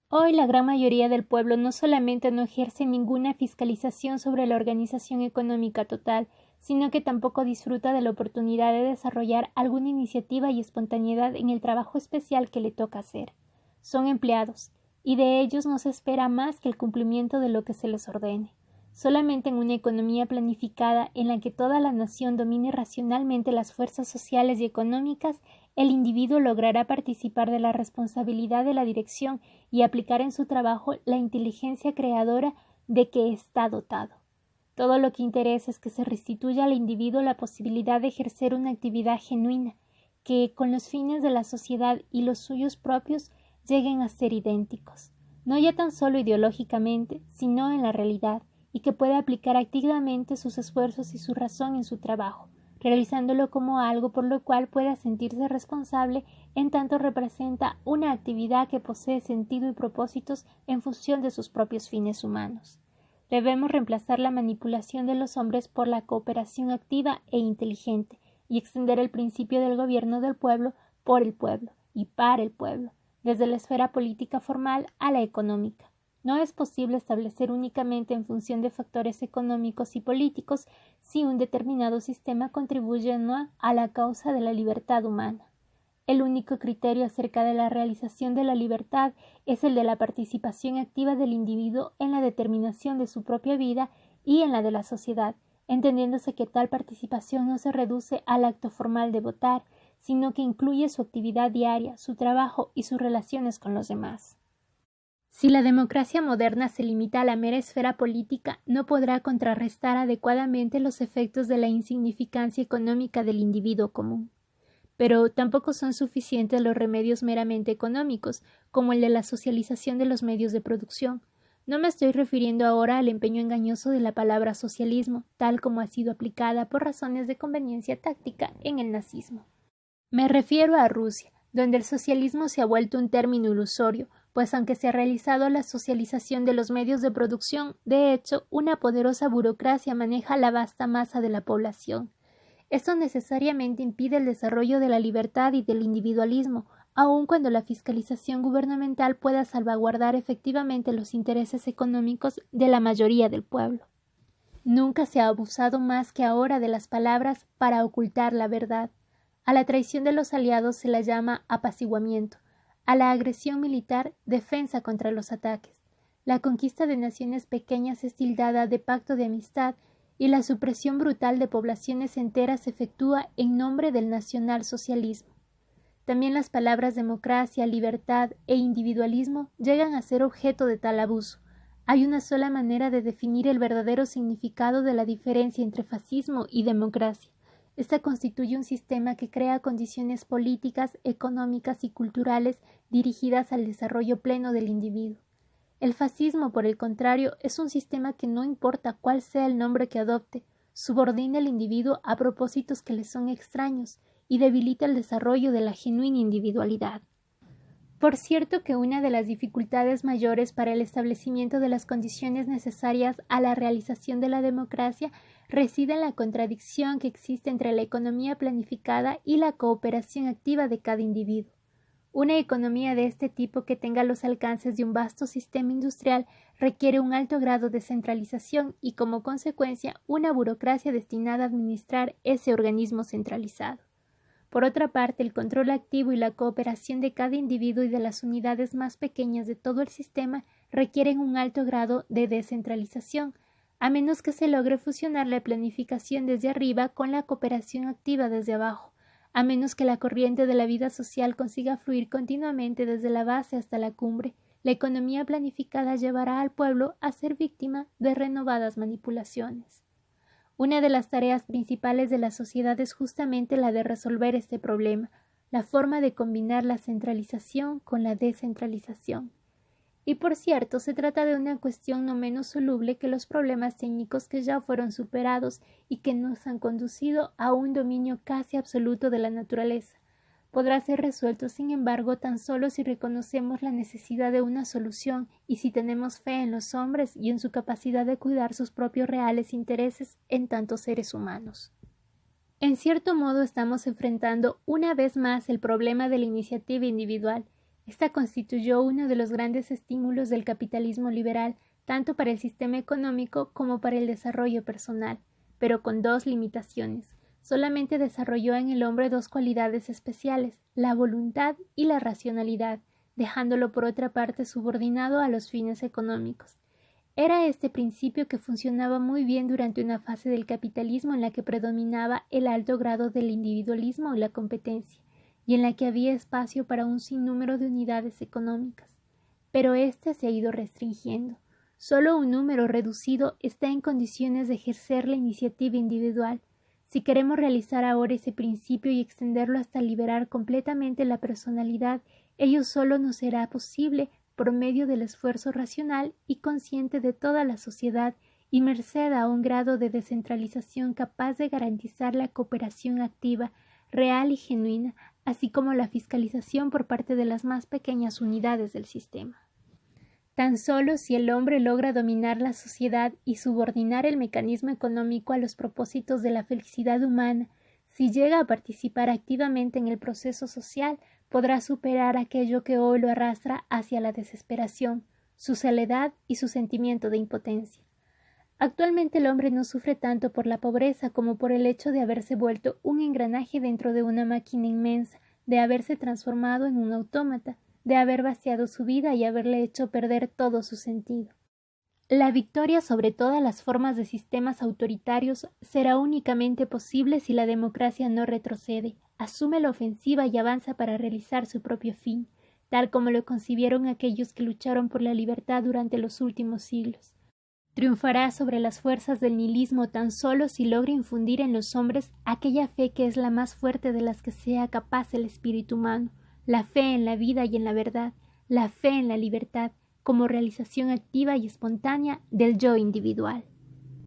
Hoy la gran mayoría del pueblo no solamente no ejerce ninguna fiscalización sobre la organización económica total, sino que tampoco disfruta de la oportunidad de desarrollar alguna iniciativa y espontaneidad en el trabajo especial que le toca hacer. Son empleados, y de ellos no se espera más que el cumplimiento de lo que se les ordene. Solamente en una economía planificada en la que toda la nación domine racionalmente las fuerzas sociales y económicas, el individuo logrará participar de la responsabilidad de la dirección y aplicar en su trabajo la inteligencia creadora de que está dotado. Todo lo que interesa es que se restituya al individuo la posibilidad de ejercer una actividad genuina, que, con los fines de la sociedad y los suyos propios, lleguen a ser idénticos, no ya tan solo ideológicamente, sino en la realidad, y que pueda aplicar activamente sus esfuerzos y su razón en su trabajo, realizándolo como algo por lo cual pueda sentirse responsable en tanto representa una actividad que posee sentido y propósitos en función de sus propios fines humanos. Debemos reemplazar la manipulación de los hombres por la cooperación activa e inteligente y extender el principio del gobierno del pueblo por el pueblo y para el pueblo, desde la esfera política formal a la económica. No es posible establecer únicamente en función de factores económicos y políticos si un determinado sistema contribuye o no a la causa de la libertad humana. El único criterio acerca de la realización de la libertad es el de la participación activa del individuo en la determinación de su propia vida y en la de la sociedad, entendiéndose que tal participación no se reduce al acto formal de votar, sino que incluye su actividad diaria, su trabajo y sus relaciones con los demás. Si la democracia moderna se limita a la mera esfera política, no podrá contrarrestar adecuadamente los efectos de la insignificancia económica del individuo común. Pero tampoco son suficientes los remedios meramente económicos, como el de la socialización de los medios de producción. No me estoy refiriendo ahora al empeño engañoso de la palabra socialismo, tal como ha sido aplicada por razones de conveniencia táctica en el nazismo. Me refiero a Rusia, donde el socialismo se ha vuelto un término ilusorio, pues aunque se ha realizado la socialización de los medios de producción, de hecho, una poderosa burocracia maneja la vasta masa de la población. Esto necesariamente impide el desarrollo de la libertad y del individualismo, aun cuando la fiscalización gubernamental pueda salvaguardar efectivamente los intereses económicos de la mayoría del pueblo. Nunca se ha abusado más que ahora de las palabras para ocultar la verdad. A la traición de los aliados se la llama apaciguamiento, a la agresión militar defensa contra los ataques. La conquista de naciones pequeñas es tildada de pacto de amistad y la supresión brutal de poblaciones enteras se efectúa en nombre del nacionalsocialismo. También las palabras democracia, libertad e individualismo llegan a ser objeto de tal abuso. Hay una sola manera de definir el verdadero significado de la diferencia entre fascismo y democracia. Esta constituye un sistema que crea condiciones políticas, económicas y culturales dirigidas al desarrollo pleno del individuo. El fascismo, por el contrario, es un sistema que no importa cuál sea el nombre que adopte, subordina al individuo a propósitos que le son extraños y debilita el desarrollo de la genuina individualidad. Por cierto que una de las dificultades mayores para el establecimiento de las condiciones necesarias a la realización de la democracia reside en la contradicción que existe entre la economía planificada y la cooperación activa de cada individuo. Una economía de este tipo que tenga los alcances de un vasto sistema industrial requiere un alto grado de centralización y, como consecuencia, una burocracia destinada a administrar ese organismo centralizado. Por otra parte, el control activo y la cooperación de cada individuo y de las unidades más pequeñas de todo el sistema requieren un alto grado de descentralización, a menos que se logre fusionar la planificación desde arriba con la cooperación activa desde abajo, a menos que la corriente de la vida social consiga fluir continuamente desde la base hasta la cumbre. La economía planificada llevará al pueblo a ser víctima de renovadas manipulaciones. Una de las tareas principales de la sociedad es justamente la de resolver este problema, la forma de combinar la centralización con la descentralización. Y por cierto, se trata de una cuestión no menos soluble que los problemas técnicos que ya fueron superados y que nos han conducido a un dominio casi absoluto de la naturaleza. Podrá ser resuelto, sin embargo, tan solo si reconocemos la necesidad de una solución y si tenemos fe en los hombres y en su capacidad de cuidar sus propios reales intereses en tantos seres humanos. En cierto modo estamos enfrentando una vez más el problema de la iniciativa individual. Esta constituyó uno de los grandes estímulos del capitalismo liberal, tanto para el sistema económico como para el desarrollo personal, pero con dos limitaciones. Solamente desarrolló en el hombre dos cualidades especiales, la voluntad y la racionalidad, dejándolo por otra parte subordinado a los fines económicos. Era este principio que funcionaba muy bien durante una fase del capitalismo en la que predominaba el alto grado del individualismo y la competencia, y en la que había espacio para un sinnúmero de unidades económicas. Pero éste se ha ido restringiendo. Solo un número reducido está en condiciones de ejercer la iniciativa individual. Si queremos realizar ahora ese principio y extenderlo hasta liberar completamente la personalidad, ello solo nos será posible por medio del esfuerzo racional y consciente de toda la sociedad y merced a un grado de descentralización capaz de garantizar la cooperación activa, real y genuina, así como la fiscalización por parte de las más pequeñas unidades del sistema. Tan solo si el hombre logra dominar la sociedad y subordinar el mecanismo económico a los propósitos de la felicidad humana, si llega a participar activamente en el proceso social, podrá superar aquello que hoy lo arrastra hacia la desesperación, su soledad y su sentimiento de impotencia. Actualmente el hombre no sufre tanto por la pobreza como por el hecho de haberse vuelto un engranaje dentro de una máquina inmensa, de haberse transformado en un autómata, de haber vaciado su vida y haberle hecho perder todo su sentido. La victoria sobre todas las formas de sistemas autoritarios será únicamente posible si la democracia no retrocede, asume la ofensiva y avanza para realizar su propio fin. tal como lo concibieron aquellos que lucharon por la libertad durante los últimos siglos. Triunfará sobre las fuerzas del nihilismo tan solo si logra infundir en los hombres aquella fe que es la más fuerte de las que sea capaz el espíritu humano, la fe en la vida y en la verdad, la fe en la libertad, como realización activa y espontánea del yo individual.